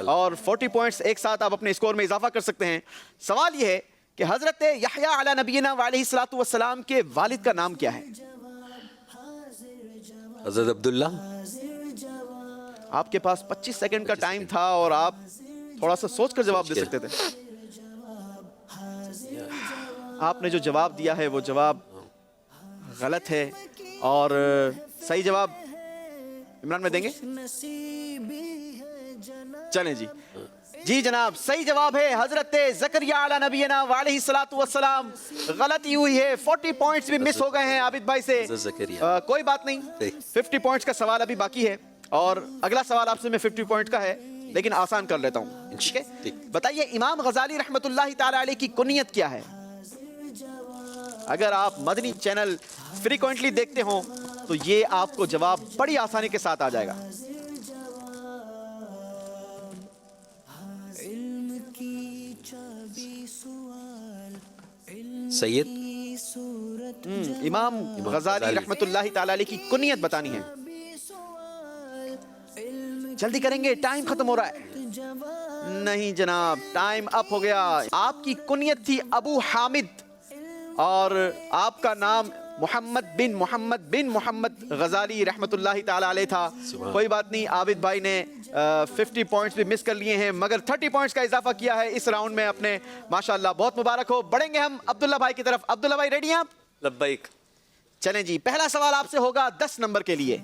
اور 40 پوائنٹس ایک ساتھ آپ اپنے اسکور میں اضافہ کر سکتے ہیں۔ سوال یہ ہے کہ حضرت یحییٰ علی نبینا علیہ الصلوۃ والسلام کے والد کا نام کیا ہے؟ حضرت عبداللہ۔ آپ کے پاس 25 سیکنڈ کا ٹائم تھا، اور آپ تھوڑا سا سوچ کر جواب دے سکتے تھے۔ آپ نے جو جواب دیا ہے وہ جواب غلط ہے، اور صحیح جواب عمران میں دیں گے؟ چلیں جی، جی جناب، صحیح جواب ہے حضرت زکریا علی نبینا علیہ الصلوۃ والسلام۔ غلطی ہوئی ہے، 40 پوائنٹس بھی مس ہو گئے ہیں عابد بھائی سے، کوئی بات نہیں، 50 پوائنٹس کا سوال ابھی باقی ہے، اور اگلا سوال آپ سے میں 50 پوائنٹ کا ہے لیکن آسان کر لیتا ہوں، ٹھیک ہے؟ بتائیے امام غزالی رحمۃ اللہ تعالی علیہ کی کنیت کیا ہے؟ اگر آپ مدنی چینل فریکوینٹلی دیکھتے ہوں تو یہ آپ کو جواب بڑی آسانی کے ساتھ آ جائے گا. سید امام غزالی رحمۃ اللہ تعالی علیہ کی کنیت بتانی ہے. جلدی کریں گے, ٹائم ختم ہو رہا ہے. نہیں جناب, ٹائم اپ ہو گیا. آپ کی کنیت تھی ابو حامد اور آپ کا نام محمد بن محمد غزالی رحمۃ اللہ تعالی علیہ تھا. کوئی بات نہیں, عابد بھائی نے 50 پوائنٹس بھی مس کر لیے ہیں مگر 30 پوائنٹس کا اضافہ کیا ہے اس راؤنڈ میں اپنے. ماشاءاللہ, بہت مبارک ہو. بڑھیں گے ہم عبداللہ بھائی کی طرف. عبداللہ بھائی ریڈی ہیں آپ؟ لبیک. چلیں جی, پہلا سوال آپ سے ہوگا 10 نمبر کے لیے.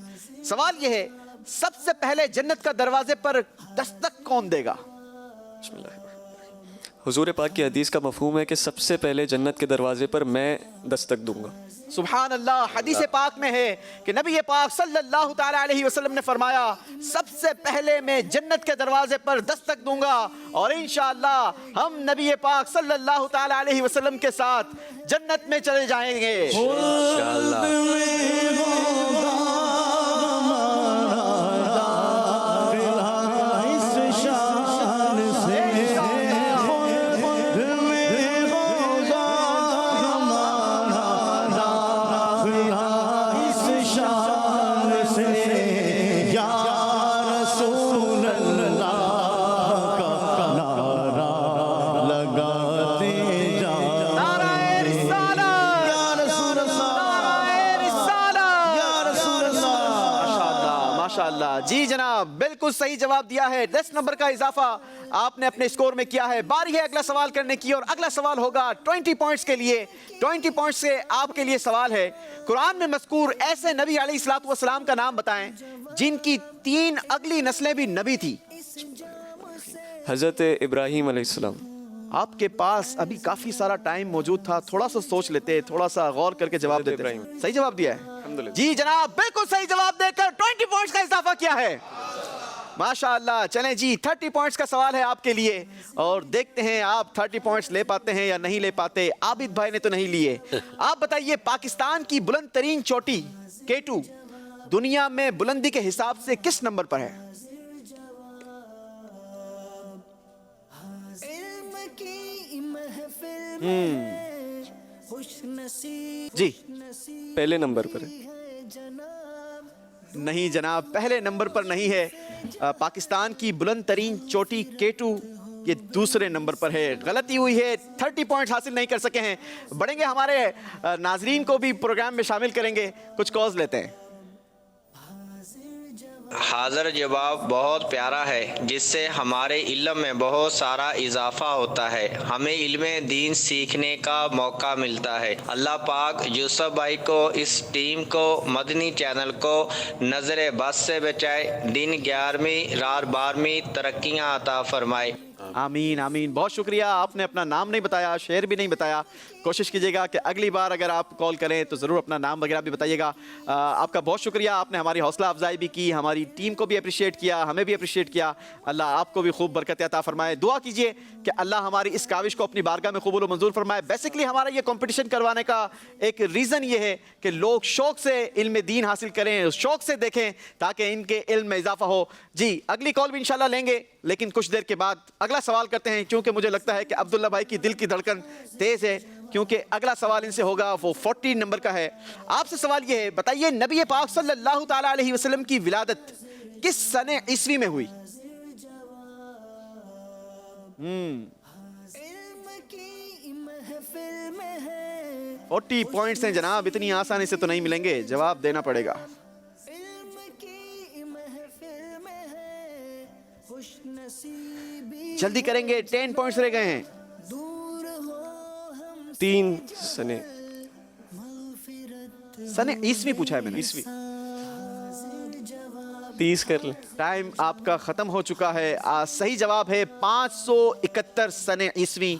سوال یہ ہے, سب سے پہلے جنت کا دروازے پر دستک کون دے گا؟ بسم اللہ. حضور پاک کی حدیث کا مفہوم ہے کہ سب سے پہلے جنت کے دروازے پر میں دستک دوں گا. سبحان اللہ. حدیث پاک میں ہے کہ نبی پاک صلی اللہ تعالی علیہ وسلم نے فرمایا سب سے پہلے میں جنت کے دروازے پر دستک دوں گا اور انشاءاللہ ہم نبی پاک صلی اللہ تعالی علیہ وسلم کے ساتھ جنت میں چلے جائیں گے جی جناب, بالکل صحیح جواب دیا ہے. 10 نمبر کا اضافہ آپ نے اپنے اسکور میں کیا ہے. باری ہے اگلا سوال کرنے کی اور اگلا سوال ہوگا 20 پوائنٹس کے لیے. 20 پوائنٹس سے آپ کے لیے سوال ہے, قرآن میں مذکور ایسے نبی علیہ الصلوۃ والسلام کا نام بتائیں جن کی 3 اگلی نسلیں بھی نبی تھی. حضرت ابراہیم علیہ السلام. آپ کے پاس ابھی کافی سارا ٹائم موجود تھا, تھوڑا سا سوچ لیتے, تھوڑا سا غور کر کے جواب دیتے. صحیح جواب دیا ہے جی جناب, بالکل صحیح جواب دے کر 20 پوائنٹس کا اضافہ کیا ہے. ماشاءاللہ. چلیں جی, 30 پوائنٹس کا سوال ہے آپ کے لیے اور دیکھتے ہیں آپ 30 پوائنٹس لے پاتے ہیں یا نہیں لے پاتے. عابد بھائی نے تو نہیں لیے. آپ بتائیے پاکستان کی بلند ترین چوٹی K2 دنیا میں بلندی کے حساب سے کس نمبر پر ہے؟ جی پہلے نمبر پر ہے. نہیں جناب, پہلے نمبر پر نہیں ہے. پاکستان کی بلند ترین چوٹی K2 یہ دوسرے نمبر پر ہے. غلطی ہوئی ہے, 30 پوائنٹ حاصل نہیں کر سکے ہیں. بڑھیں گے, ہمارے ناظرین کو بھی پروگرام میں شامل کریں گے. کچھ کالز لیتے ہیں. حاضر جواب بہت پیارا ہے جس سے ہمارے علم میں بہت سارا اضافہ ہوتا ہے, ہمیں علم دین سیکھنے کا موقع ملتا ہے. اللہ پاک یوسف بھائی کو, اس ٹیم کو, مدنی چینل کو نظر بد سے بچائے, دن 11ویں رات 12ویں ترقیاں عطا فرمائے. آمین آمین. بہت شکریہ. آپ نے اپنا نام نہیں بتایا, شہر بھی نہیں بتایا. کوشش کیجیے گا کہ اگلی بار اگر آپ کال کریں تو ضرور اپنا نام وغیرہ بھی بتائیے گا. آپ کا بہت شکریہ. آپ نے ہماری حوصلہ افزائی بھی کی, ہماری ٹیم کو بھی اپریشیٹ کیا, ہمیں بھی اپریشیٹ کیا. اللہ آپ کو بھی خوب برکت عطا فرمائے. دعا کیجیے کہ اللہ ہماری اس کاوش کو اپنی بارگاہ میں قبول و منظور فرمائے. بیسکلی ہمارا یہ کمپٹیشن کروانے کا ایک ریزن یہ ہے کہ لوگ شوق سے علم دین حاصل کریں, شوق سے دیکھیں تاکہ ان کے علم میں اضافہ ہو. جی اگلی کال بھی انشاءاللہ لیں گے لیکن کچھ دیر کے بعد. اگلا سوال کرتے ہیں کیونکہ مجھے لگتا ہے کہ عبداللہ بھائی کی دل کی دھڑکن تیز ہے, کیونکہ اگلا سوال ان سے ہوگا وہ 40 نمبر کا ہے. آپ سے سوال یہ ہے, بتائیے نبی پاک صلی اللہ تعالی علیہ وسلم کی ولادت کس سنہ عیسوی میں ہوئی؟ 40 پوائنٹس ہیں جناب, اتنی آسانی سے تو نہیں ملیں گے, جواب دینا پڑے گا. جلدی کریں گے, 10 پوائنٹس رہ گئے ہیں. 3 سنے عیسوی پوچھا ہے میں نے. عیسوی 30 کر لیں. ٹائم آپ کا ختم ہو چکا ہے. صحیح جواب ہے 571 سنہ عیسوی.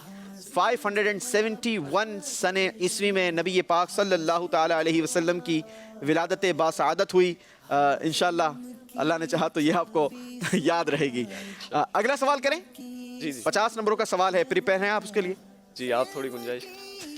571 سنہ عیسوی میں نبی پاک صلی اللہ تعالی علیہ وسلم کی ولادت باسعادت ہوئی. انشاءاللہ اللہ نے چاہا تو یہ آپ کو یاد رہے گی. اگلا سوال کریں. جی 50 نمبروں کا سوال ہے, پریپیئر ہیں آپ اس کے لیے؟ جی آپ تھوڑی گنجائش.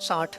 60।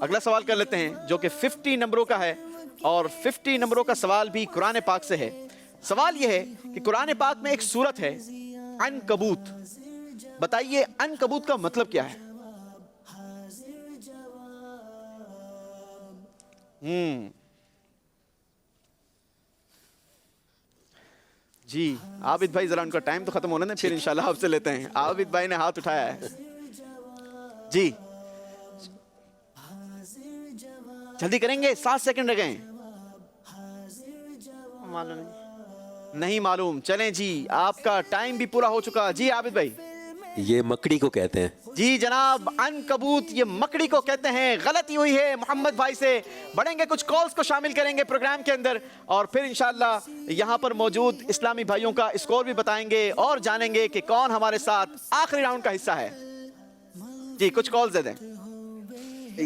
اگلا سوال کر لیتے ہیں جو کہ 50 نمبروں کا ہے، اور 50 نمبروں کا سوال بھی قرآن پاک سے ہے۔ سوال یہ ہے کہ قرآن پاک میں ایک سورت ہے عنکبوت، بتائیے عنکبوت کا مطلب کیا ہے؟ جی عابد بھائی ذرا ان کا ٹائم تو ختم ہونا ہے، پھر انشاءاللہ آپ سے لیتے ہیں۔ عابد بھائی نے ہاتھ اٹھایا ہے، جی جلدی کریں گے، 7 سیکنڈ رہ گئے ہیں۔ نہیں معلوم، چلیں جی آپ کا ٹائم بھی پورا ہو چکا۔ جی عابد بھائی۔ یہ مکڑی کو کہتے ہیں۔ جی جناب عنکبوت یہ مکڑی کو کہتے ہیں، غلطی ہوئی ہے محمد بھائی سے۔ بڑھیں گے، کچھ کالز کو شامل کریں گے پروگرام کے اندر، اور پھر انشاءاللہ یہاں پر موجود اسلامی بھائیوں کا اسکور بھی بتائیں گے اور جانیں گے کہ کون ہمارے ساتھ آخری راؤنڈ کا حصہ ہے۔ جی کچھ کالز دے دیں۔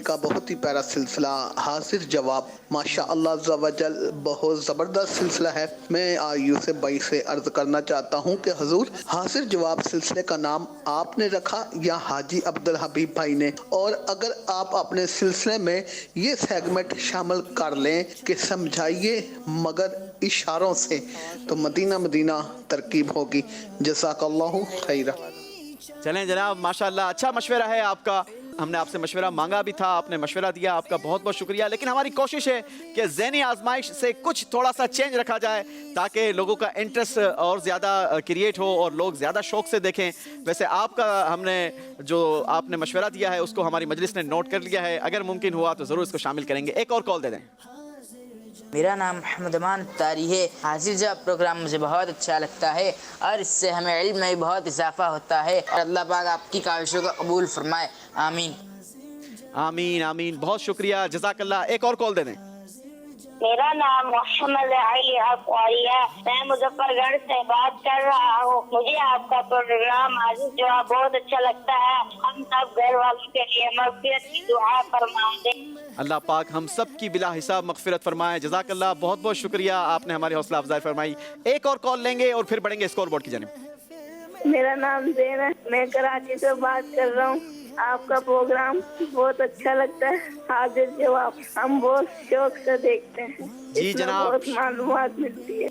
کا بہت ہی پیارا سلسلہ حاضر جواب، ماشاء اللہ عز و جل، بہت زبردست سلسلہ ہے۔ میں یوسف بھائی سے عرض کرنا چاہتا ہوں کہ حضور حاضر جواب سلسلے کا نام آپ نے رکھا یا حاجی عبدالحبیب بھائی نے، اور اگر آپ اپنے سلسلے میں یہ سیگمنٹ شامل کر لیں کہ سمجھائیے مگر اشاروں سے، تو مدینہ مدینہ ترکیب ہوگی۔ جزاک اللہ خیرہ۔ چلیں جناب ماشاءاللہ اچھا مشورہ ہے آپ کا، ہم نے آپ سے مشورہ مانگا بھی تھا، آپ نے مشورہ دیا، آپ کا بہت بہت شکریہ۔ لیکن ہماری کوشش ہے کہ ذہنی آزمائش سے کچھ تھوڑا سا چینج رکھا جائے تاکہ لوگوں کا انٹرسٹ اور زیادہ کریٹ ہو اور لوگ زیادہ شوق سے دیکھیں۔ ویسے آپ کا ہم نے جو آپ نے مشورہ دیا ہے اس کو ہماری مجلس نے نوٹ کر لیا ہے، اگر ممکن ہوا تو ضرور اس کو شامل کریں گے۔ ایک اور کال دے دیں۔ میرا نام محمد امان تاری ہے۔ حاضر جواب پروگرام مجھے بہت اچھا لگتا ہے اور اس سے ہمیں علم میں بہت اضافہ ہوتا ہے، اور اللہ پاک آپ کی کاوشوں کو قبول فرمائے، آمین آمین آمین، بہت شکریہ، جزاک اللہ۔ ایک اور کال دے دیں۔ میرا نام محمد علی اقواری ہے، میں مظفر گڑھ سے بات کر رہا ہوں۔ مجھے آپ کا پروگرام حاضر جواب بہت اچھا لگتا ہے۔ ہم سب گھر والوں کے لیے مغفرت کی دعا فرمائیں دیں۔ اللہ پاک ہم سب کی بلا حساب مغفرت فرمائے، جزاک اللہ، بہت بہت شکریہ، آپ نے ہماری حوصلہ افزائی فرمائی۔ ایک اور کال لیں گے اور پھر بڑھیں گے اسکور بورڈ کی جانب۔ میرا نام زین ہے، میں کراچی سے بات کر رہا ہوں۔ آپ کا پروگرام بہت اچھا لگتا ہے، حاضر جواب ہم بہت شوق سے دیکھتے ہیں، جی اس میں جناب، بہت معلومات ملتی ہے۔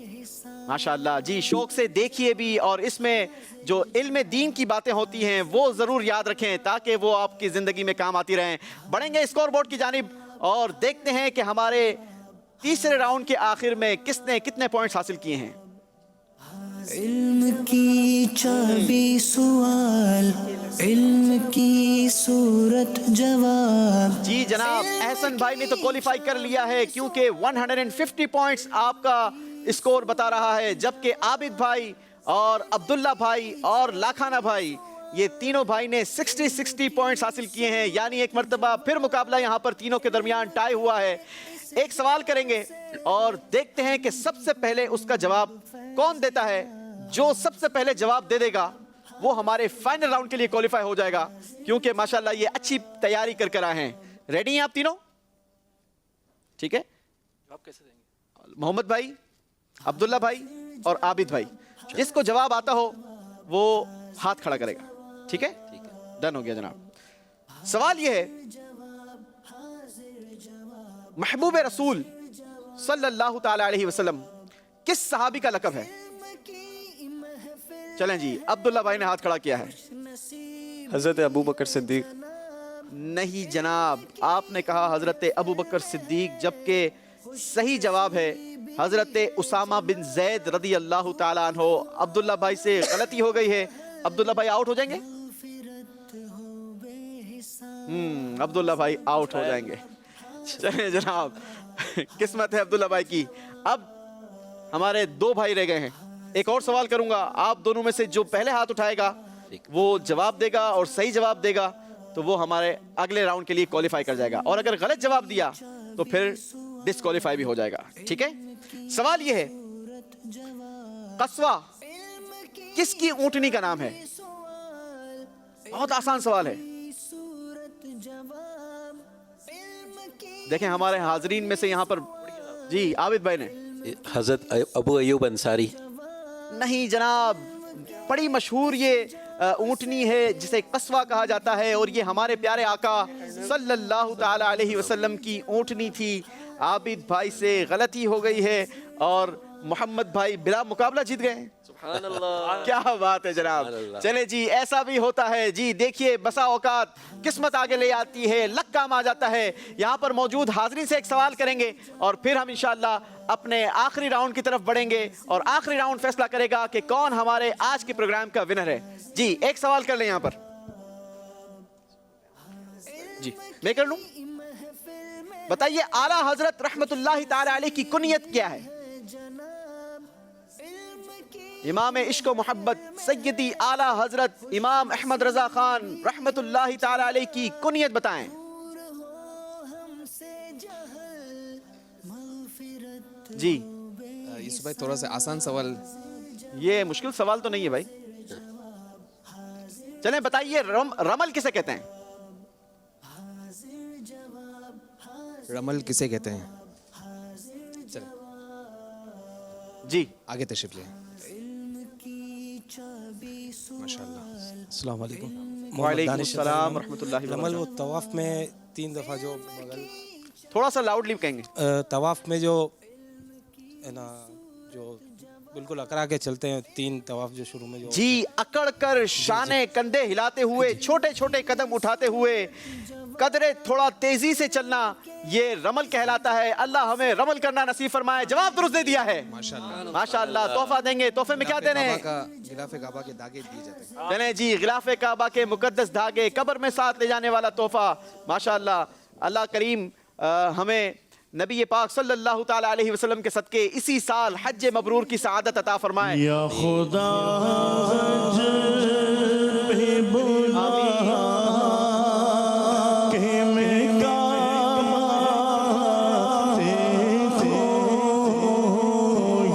ماشاءاللہ جی، شوق سے دیکھیے بھی، اور اس میں جو علم دین کی باتیں ہوتی ہیں وہ ضرور یاد رکھیں تاکہ وہ آپ کی زندگی میں کام آتی رہیں۔ بڑھیں گے اسکور بورڈ کی جانب اور دیکھتے ہیں کہ ہمارے تیسرے راؤنڈ کے آخر میں کس نے کتنے پوائنٹس حاصل کیے ہیں۔ علم کی چابی سوال، علم کی صورت جواب۔ جی جناب احسن بھائی نے تو کوالیفائی کر لیا ہے کیونکہ 150 پوائنٹس آپ کا اسکور بتا رہا ہے، جبکہ عابد بھائی اور عبداللہ بھائی اور لاکھانہ بھائی یہ تینوں بھائی نے 60 پوائنٹس حاصل کیے ہیں، یعنی ایک مرتبہ پھر مقابلہ یہاں پر تینوں کے درمیان ٹائی ہوا ہے۔ ایک سوال کریں گے اور دیکھتے ہیں کہ سب سے پہلے اس کا جواب کون دیتا ہے۔ جو سب سے پہلے جواب دے دے گا وہ ہمارے فائنل راؤنڈ کے لیے کوالیفائی ہو جائے گا، کیونکہ ماشاءاللہ یہ اچھی تیاری کر کر آئے ہیں۔ ریڈی ہیں آپ تینوں؟ ٹھیک ہے، محمد بھائی، عبداللہ بھائی اور عابد بھائی، جس کو جواب آتا ہو وہ ہاتھ کھڑا کرے گا۔ ٹھیک ہے، ڈن ہو گیا جناب۔ سوال یہ ہے، محبوب رسول صلی اللہ تعالی علیہ وسلم کس صحابی کا لقب ہے؟ چلیں جی، عبداللہ بھائی نے ہاتھ کھڑا کیا ہے۔ حضرت ابو بکر صدیق۔ نہیں جناب، آپ نے کہا حضرت ابو بکر صدیق، جبکہ صحیح جواب ہے حضرت اسامہ بن زید رضی اللہ تعالیٰ عنہ۔ عبداللہ بھائی سے غلطی ہو گئی ہے، عبداللہ بھائی آؤٹ ہو جائیں گے۔ عبداللہ بھائی آؤٹ ہو جائیں گے۔ چلیں جناب، قسمت ہے عبداللہ بھائی کی۔ اب ہمارے 2 بھائی رہ گئے ہیں۔ ایک اور سوال کروں گا، آپ دونوں میں سے جو پہلے ہاتھ اٹھائے گا وہ جواب دے گا اور صحیح جواب دے گا تو وہ ہمارے اگلے راؤنڈ کے لیے کوالیفائی کر جائے گا، اور اگر غلط جواب دیا تو پھر ڈسکوالیفائی بھی ہو جائے گا۔ ٹھیک ہے، سوال یہ ہے، قصوہ کس کی اونٹنی کا نام ہے؟ بہت آسان سوال ہے۔ دیکھیں ہمارے حاضرین میں سے یہاں پر، جی عابد بھائی نے۔ حضرت ابو ایوب انصاری۔ نہیں جناب، بڑی مشہور یہ اونٹنی ہے جسے قصوہ کہا جاتا ہے، اور یہ ہمارے پیارے آقا صلی اللہ تعالی علیہ وسلم کی اونٹنی تھی۔ عابد بھائی سے غلطی ہو گئی ہے اور محمد بھائی بلا مقابلہ جیت گئے ہیں۔ سبحان اللہ، کیا بات ہے جناب۔ چلے جی، ایسا بھی ہوتا ہے جی، دیکھیے بسا اوقات قسمت آگے لے آتی ہے، لک کام آ جاتا ہے۔ یہاں پر موجود حاضرین سے ایک سوال کریں گے اور پھر ہم انشاءاللہ اپنے آخری راؤنڈ کی طرف بڑھیں گے، اور آخری راؤنڈ فیصلہ کرے گا کہ کون ہمارے آج کے پروگرام کا ونر ہے۔ جی ایک سوال کر لیں یہاں پر، جی میں کر لوں۔ بتائیے اعلیٰ حضرت رحمت اللہ تعالی علیہ کی کنیت کیا ہے؟ امام عشق و محبت سیدی اعلیٰ حضرت امام احمد رضا خان رحمت اللہ تعالی علیہ کی کنیت بتائیں۔ جی یوسف بھائی تھوڑا سا آسان سوال، یہ مشکل سوال تو نہیں ہے بھائی، چلیں بتائیے رمل کسے کہتے ہیں؟ رمل کسے کہتے ہیں؟ چلیں جی آگے تشریف لیں۔ ماشاءاللہ۔ السلام علیکم۔ وعلیکم السلام ورحمۃ اللہ رمل وبرکاتہ۔ وہ طواف میں 3 دفعہ جو بغل، تھوڑا سا لاؤڈلی کہیں گے۔ طواف میں جو ہے نا، جو بالکل اکڑا کے چلتے ہیں 3 طواف جو شروع میں جو، جی اکڑ کر شانے کندھے ہلاتے ہوئے، چھوٹے چھوٹے قدم اٹھاتے ہوئے، قدرے تھوڑا تیزی سے چلنا، یہ رمل کہلاتا ہے۔ اللہ ہمیں رمل کرنا نصیب فرمائے۔ جواب درست دے دیا ہے، ماشاءاللہ۔ تحفہ دیں گے، تحفے میں کیا دے رہے ہیں؟ غلاف کعبہ کے دھاگے دیے جاتے ہیں۔ چلیں جی، غلاف کعبہ کے مقدس دھاگے، قبر میں ساتھ لے جانے والا تحفہ، ماشاءاللہ۔ اللہ کریم ہمیں نبی پاک صلی اللہ تعالی علیہ وسلم کے صدقے اسی سال حج مبرور کی سعادت عطا فرمائے۔ یا خدا حج پہ بلا کہ میں کعبہ دیکھوں،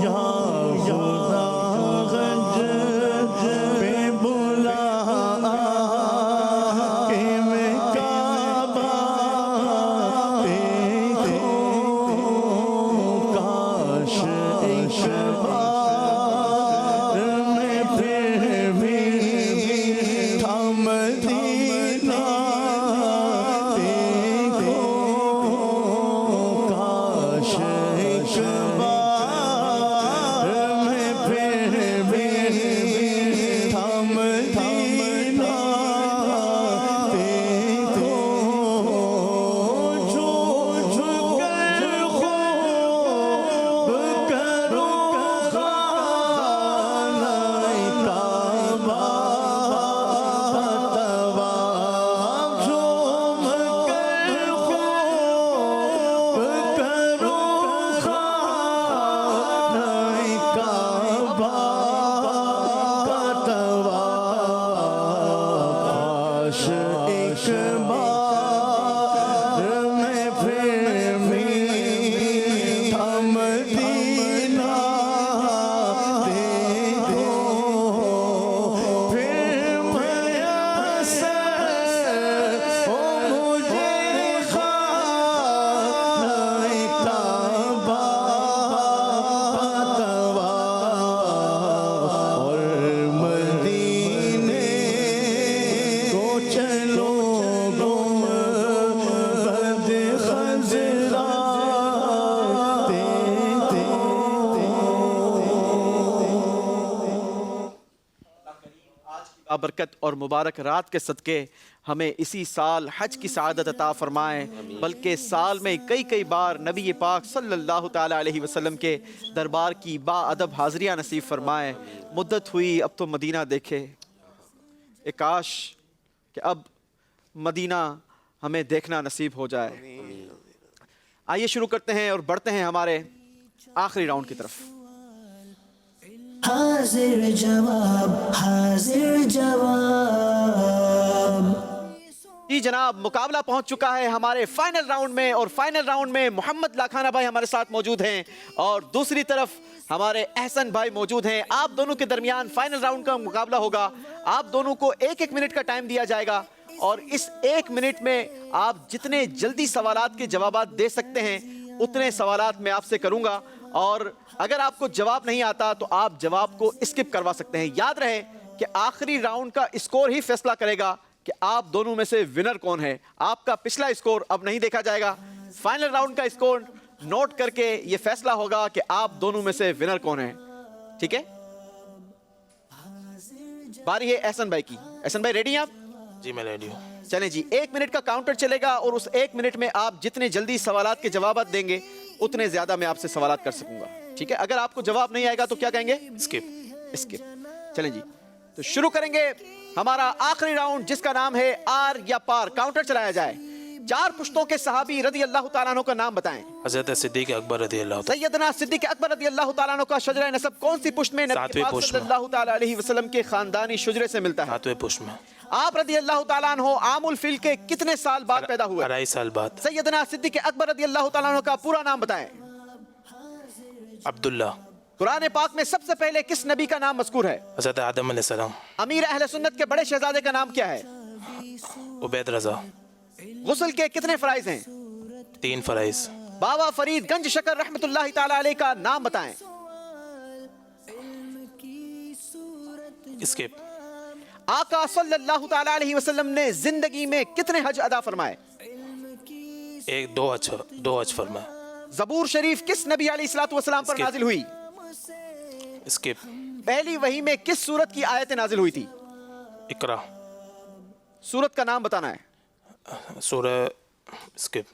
یا خدا حج پہ بلا کہ میں کعبہ دیکھوں، کاش ایک بار میں پھر بھی تھا مدینہ دیکھوں، کاش ایک بار میں پھر بھی تھا مدینہ دیکھوں، جھوٹ کر خوب کروں خانہ کعبہ طواف، جھوم کر خوب کروں خانہ کعبہ طواف، کاش ایک بار میں پھر بھی تھا مدینہ دیکھوں، پھر میسر ہو مجھے خانہ کعبہ طواف، اور مدینے کو چلو گنبد خضرا دیکھتے۔ برکت اور مبارک رات کے صدقے ہمیں اسی سال حج کی سعادت عطا فرمائے، بلکہ سال میں کئی بار نبی پاک صلی اللہ تعالی علیہ وسلم کے دربار کی با ادب حاضریاں نصیب فرمائے۔ مدت ہوئی اب تو مدینہ دیکھے، اے کاش کہ اب مدینہ ہمیں دیکھنا نصیب ہو جائے۔ آئیے شروع کرتے ہیں اور بڑھتے ہیں ہمارے آخری راؤنڈ کی طرف۔ حاضر جواب، حاضر جواب۔ جی جناب، مقابلہ پہنچ چکا ہے ہمارے فائنل راؤنڈ میں، اور فائنل راؤنڈ میں محمد لاکھانہ بھائی ہمارے ساتھ موجود ہیں، اور دوسری طرف ہمارے احسن بھائی موجود ہیں۔ آپ دونوں کے درمیان فائنل راؤنڈ کا مقابلہ ہوگا۔ آپ دونوں کو 1 منٹ کا ٹائم دیا جائے گا، اور اس 1 منٹ میں آپ جتنے جلدی سوالات کے جوابات دے سکتے ہیں اتنے سوالات میں آپ سے کروں گا، اور اگر آپ کو جواب نہیں آتا تو آپ جواب کو اسکپ کروا سکتے ہیں۔ یاد رہے کہ آخری راؤنڈ کا اسکور ہی فیصلہ کرے گا کہ آپ دونوں میں سے ونر کون ہے. آپ کا پچھلا اسکور اب نہیں دیکھا جائے گا. فائنل راؤنڈ کا اسکور نوٹ کر کے یہ فیصلہ ہوگا کہ آپ دونوں میں سے ونر کون ہے. ٹھیک ہے, باری ہے احسن بھائی کی. احسن بھائی ریڈی ہیں آپ؟ جی میں ریڈی ہوں. چلیں جی, 1 منٹ کا کاؤنٹر چلے گا اور اس 1 منٹ میں آپ جتنے جلدی سوالات کے جوابات دیں گے اتنے زیادہ میں آپ سے سوالات کر سکوں گا. ٹھیک ہے, اگر آپ کو جواب نہیں آئے گا تو کیا کہیں گے؟ اسکپ. چلیں جی, تو شروع کریں گے ہمارا آخری راؤنڈ جس کا نام ہے آر یا پار. کاؤنٹر چلایا جائے. 4 پشتوں کے صحابی رضی اللہ تعالیٰ عنہ کا نام بتائیں. حضرت صدیق اکبر رضی اللہ تعالیٰ. سیدنا صدیق اکبر رضی اللہ تعالیٰ عنہ کا شجرہ نسب کون سی پشت میں نبی پاک صلی اللہ تعالیٰ علیہ وسلم کے خاندانی شجرے سے ملتا ہے؟ 7ویں پشت میں. آپ رضی اللہ تعالیٰ عنہ عام الفیل کے کتنے سال بعد پیدا ہوئے؟ 2.5 سال بعد. سیدنا صدیق اکبر رضی اللہ تعالیٰ عنہ کا پورا نام بتائیں. عبداللہ. قرآن پاک میں سب سے پہلے کس نبی کا نام مذکور ہے؟ حضرت آدم علیہ السلام. امیر اہل سنت کے بڑے شہزادے کا نام کیا ہے؟ عبید رضا. غسل کے کتنے فرائض ہیں؟ 3 فرائض. بابا فرید گنج شکر رحمت اللہ تعالیٰ علیہ کا نام بتائیں. اسکپ. آقا صلی اللہ تعالیٰ علیہ وسلم نے زندگی میں کتنے حج ادا فرمائے؟ 2 حج فرمائے. زبور شریف کس نبی علیہ الصلوۃ والسلام پر نازل ہوئی؟ اسکپ. پہلی وحی میں کس سورت کی آیتیں نازل ہوئی تھی؟ اقرا. سورت کا نام بتانا ہے. سورہ. اسکپ.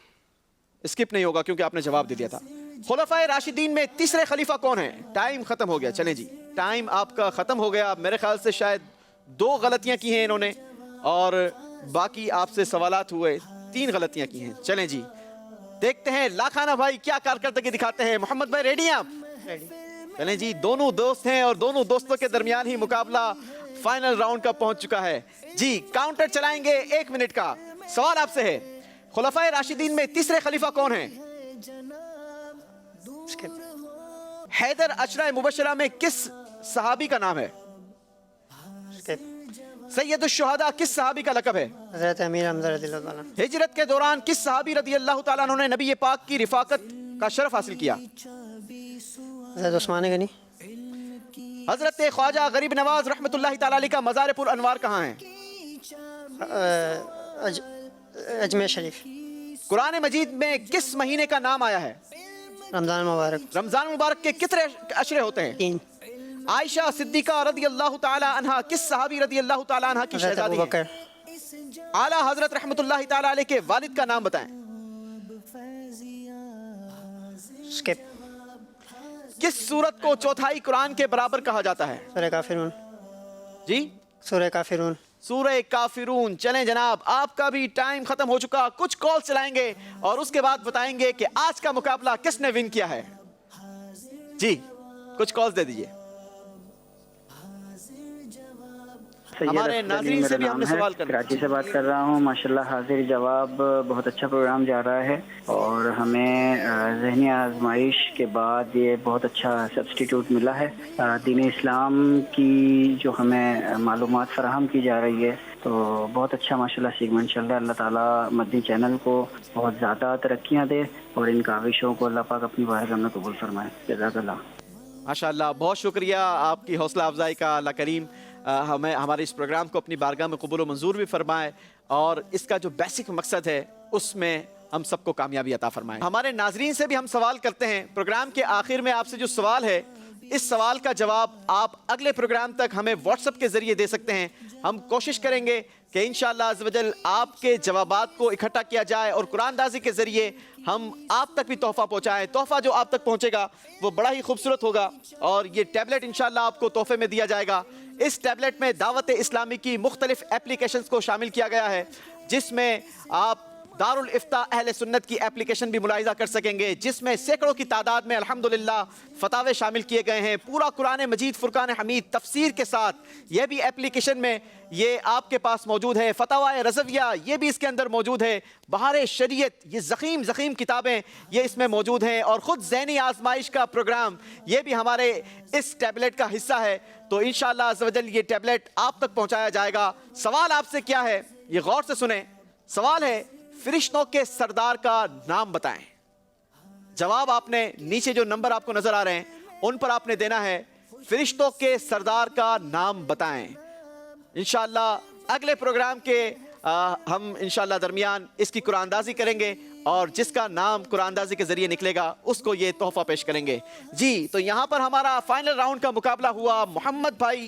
اسکپ نہیں ہوگا کیونکہ آپ نے جواب دے دیا تھا. خلفائے راشدین میں تیسرے خلیفہ کون ہیں؟ ٹائم ختم ہو گیا. چلیں جی, ٹائم آپ کا ختم ہو گیا. میرے خیال سے شاید 2 غلطیاں کی ہیں انہوں نے اور باقی آپ سے سوالات ہوئے 3 غلطیاں کی ہیں. چلیں جی, دیکھتے ہیں لاکھانہ بھائی کیا کارکردگی دکھاتے ہیں. محمد بھائی ریڈی ہیں آپ؟ چلیں جی, دونوں دوست ہیں اور دونوں دوستوں کے درمیان ہی مقابلہ فائنل راؤنڈ کا پہنچ چکا ہے. جی, کاؤنٹر چلائیں گے 1 منٹ کا. سوال آپ سے ہے, خلفائے راشدین میں تیسرے خلیفہ کون ہیں؟ حیدر عشرہ مبشرہ میں کس صحابی کا نام ہے؟ سید الشہداء کس صحابی کا لقب ہے؟ حضرت امیر حمزہ رضی اللہ تعالیٰ. ہجرت کے دوران کس صحابی رضی اللہ تعالیٰ عنہ نے نبی پاک کی رفاقت کا شرف حاصل کیا؟ حضرت عثمان غنی. حضرت خواجہ غریب نواز رحمت اللہ تعالیٰ علیہ کا مزار پر انوار کہاں ہے؟ اجمیر شریف. قرآن مجید میں کس مہینے کا نام آیا ہے؟ رمضان مبارک. رمضان مبارک کے کتنے عشرے ہوتے ہیں؟ 3. عائشہ صدیقہ رضی اللہ تعالی عنہا کس صحابی رضی اللہ تعالی عنہ کی شہزادی ہیں؟ اعلیٰ حضرت رحمت اللہ تعالی علیہ کے والد کا نام بتائیں. کس سورت کو چوتھائی قرآن کے برابر کہا جاتا ہے؟ سورہ کافرون. جی, سورہ کافرون. سورہ کافرون. چلیں جناب, آپ کا بھی ٹائم ختم ہو چکا. کچھ کال چلائیں گے اور اس کے بعد بتائیں گے کہ آج کا مقابلہ کس نے ون کیا ہے. جی, کچھ کالز دے دیجئے. ہمارے ناظرین سے بھی ہم نے سوال کرنا. کراچی سے بات کر رہا ہوں. ماشاءاللہ حاضر جواب بہت اچھا پروگرام جا رہا ہے اور ہمیں ذہنی آزمائش کے بعد یہ بہت اچھا سبسٹیٹیوٹ ملا ہے. دین اسلام کی جو ہمیں معلومات فراہم کی جا رہی ہے تو بہت اچھا ماشاءاللہ سیگمنٹ چل رہا ہے. اللہ تعالیٰ مدنی چینل کو بہت زیادہ ترقیاں دے اور ان کاوشوں کو اللہ پاک اپنی بارگاہ میں قبول فرمائے. جزاک اللہ. ماشاءاللہ, بہت شکریہ آپ کی حوصلہ افزائی کا. اللہ کریم ہمیں ہمارے اس پروگرام کو اپنی بارگاہ میں قبول و منظور بھی فرمائے اور اس کا جو بیسک مقصد ہے اس میں ہم سب کو کامیابی عطا فرمائے. ہمارے ناظرین سے بھی ہم سوال کرتے ہیں. پروگرام کے آخر میں آپ سے جو سوال ہے اس سوال کا جواب آپ اگلے پروگرام تک ہمیں واٹس ایپ کے ذریعے دے سکتے ہیں. ہم کوشش کریں گے کہ انشاءاللہ عز و جل آپ کے جوابات کو اکٹھا کیا جائے اور قرآن دازی کے ذریعے ہم آپ تک بھی تحفہ پہنچائیں. تحفہ جو آپ تک پہنچے گا وہ بڑا ہی خوبصورت ہوگا اور یہ ٹیبلٹ انشاءاللہ آپ کو تحفے میں دیا جائے گا. اس ٹیبلٹ میں دعوت اسلامی کی مختلف اپلیکیشنز کو شامل کیا گیا ہے جس میں آپ دارالفتاء اہل سنت کی اپلیکیشن بھی ملاحظہ کر سکیں گے جس میں سینکڑوں کی تعداد میں الحمدللہ فتاوے شامل کیے گئے ہیں. پورا قرآن مجید فرقان حمید تفسیر کے ساتھ یہ بھی اپلیکیشن میں یہ آپ کے پاس موجود ہے. فتاوی رضویہ یہ بھی اس کے اندر موجود ہے. بہار شریعت یہ زخیم کتابیں یہ اس میں موجود ہیں اور خود ذہنی آزمائش کا پروگرام یہ بھی ہمارے اس ٹیبلٹ کا حصہ ہے. تو انشاءاللہ عز و جل یہ ٹیبلٹ آپ تک پہنچایا جائے گا. سوال آپ سے کیا ہے یہ غور سے سنیں. سوال ہے فرشتوں کے سردار کا نام بتائیں. جواب آپ نے نیچے جو نمبر آپ کو نظر آ رہے ہیں ان پر آپ نے دینا ہے. فرشتوں کے سردار کا نام بتائیں. انشاءاللہ اگلے پروگرام کے ہم انشاءاللہ درمیان اس کی قرآن اندازی کریں گے اور جس کا نام قرآن اندازی کے ذریعے نکلے گا اس کو یہ تحفہ پیش کریں گے. جی تو یہاں پر ہمارا فائنل راؤنڈ کا مقابلہ ہوا محمد بھائی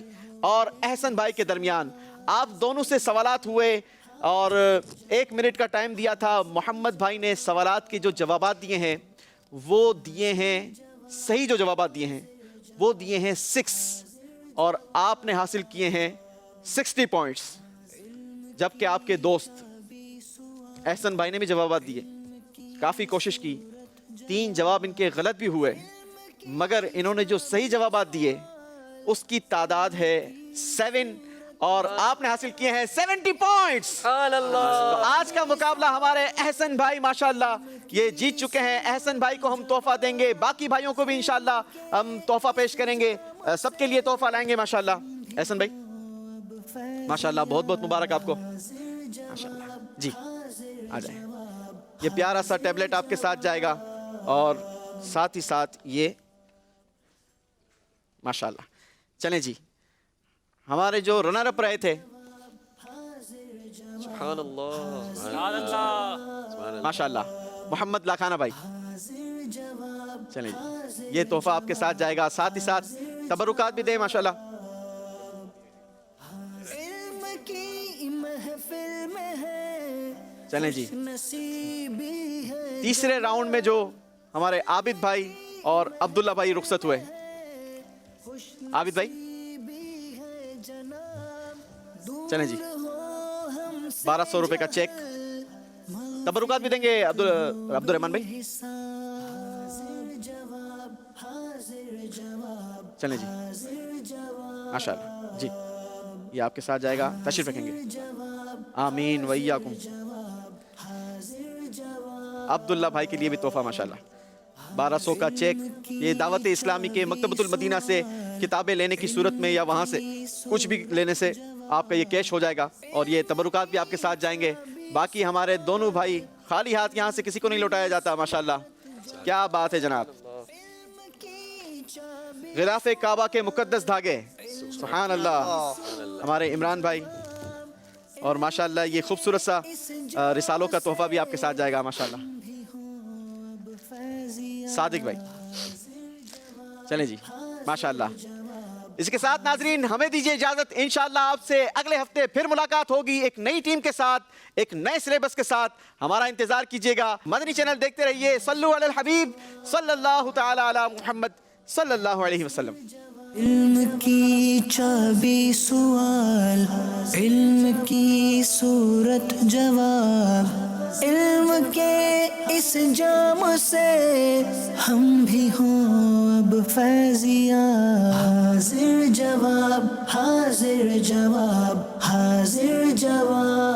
اور احسن بھائی کے درمیان. آپ دونوں سے سوالات ہوئے اور 1 منٹ کا ٹائم دیا تھا. محمد بھائی نے سوالات کے جو جوابات دیے ہیں وہ دیے ہیں صحیح، جو جوابات دیے ہیں وہ دیے ہیں 6 اور آپ نے حاصل کیے ہیں 60 پوائنٹس. جبکہ آپ کے دوست احسن بھائی نے بھی جوابات دیے، کافی کوشش کی، 3 جواب ان کے غلط بھی ہوئے، مگر انہوں نے جو صحیح جوابات دیے اس کی تعداد ہے 7 اور آپ نے حاصل کیے ہیں 70 پوائنٹس. تو آج کا مقابلہ ہمارے احسن بھائی ماشاءاللہ یہ جیت چکے ہیں. احسن بھائی کو ہم تحفہ دیں گے، باقی بھائیوں کو بھی انشاءاللہ ہم تحفہ پیش کریں گے، سب کے لیے تحفہ لائیں گے ماشاءاللہ. احسن بھائی ماشاءاللہ بہت بہت مبارک آپ کو ماشاءاللہ. جی آ جائیں، یہ پیارا سا ٹیبلٹ آپ کے ساتھ جائے گا اور ساتھ ہی ساتھ یہ ماشاءاللہ. چلیں جی، ہمارے جو رنر اپ رہے تھے سبحان اللہ ماشاءاللہ محمد لاکھانہ بھائی، چلیں جی یہ تحفہ آپ کے ساتھ جائے گا، ساتھ ہی ساتھ تبرکات بھی دیں ماشاءاللہ. چلیں جی تیسرے راؤنڈ میں جو ہمارے عابد بھائی اور عبداللہ بھائی رخصت ہوئے. عابد بھائی چلیں جی 1200 روپے کا چیک، تبرکات بھی دیں گے عبد الرحمن بھائی. چلیں جی ماشاءاللہ. جی یہ آپ کے ساتھ جائے گا، تشریف رکھیں گے. آمین وإیاکم. عبداللہ بھائی کے لیے بھی تحفہ ماشاءاللہ 1200 کا چیک. یہ دعوت اسلامی کے مکتبۃ المدینہ سے کتابیں لینے کی صورت میں یا وہاں سے کچھ بھی لینے سے آپ کا یہ کیش ہو جائے گا اور یہ تبرکات بھی آپ کے ساتھ جائیں گے. باقی ہمارے دونوں بھائی خالی ہاتھ یہاں سے کسی کو نہیں لوٹایا جاتا ماشاءاللہ. کیا بات ہے جناب. غلاف کعبہ کے مقدس دھاگے سبحان اللہ ہمارے عمران بھائی، اور ماشاءاللہ یہ خوبصورت سا رسالوں کا تحفہ بھی آپ کے ساتھ جائے گا ماشاءاللہ. صادق بھائی چلیں جی ماشاءاللہ. اس کے ساتھ ناظرین ہمیں دیجیے اجازت، انشاءاللہ آپ سے اگلے ہفتے پھر ملاقات ہوگی ایک نئی ٹیم کے ساتھ، ایک نئے سلیبس کے ساتھ. ہمارا انتظار کیجیے گا. مدنی چینل دیکھتے رہیے. صلو علی الحبیب صلی اللہ تعالی علی محمد صلی اللہ علیہ وسلم. علم کی چابی سوال، علم کی صورت جواب، علم کے اس جام سے ہم بھی ہوں اب فیضیاب. حاضر جواب حاضر جواب حاضر جواب.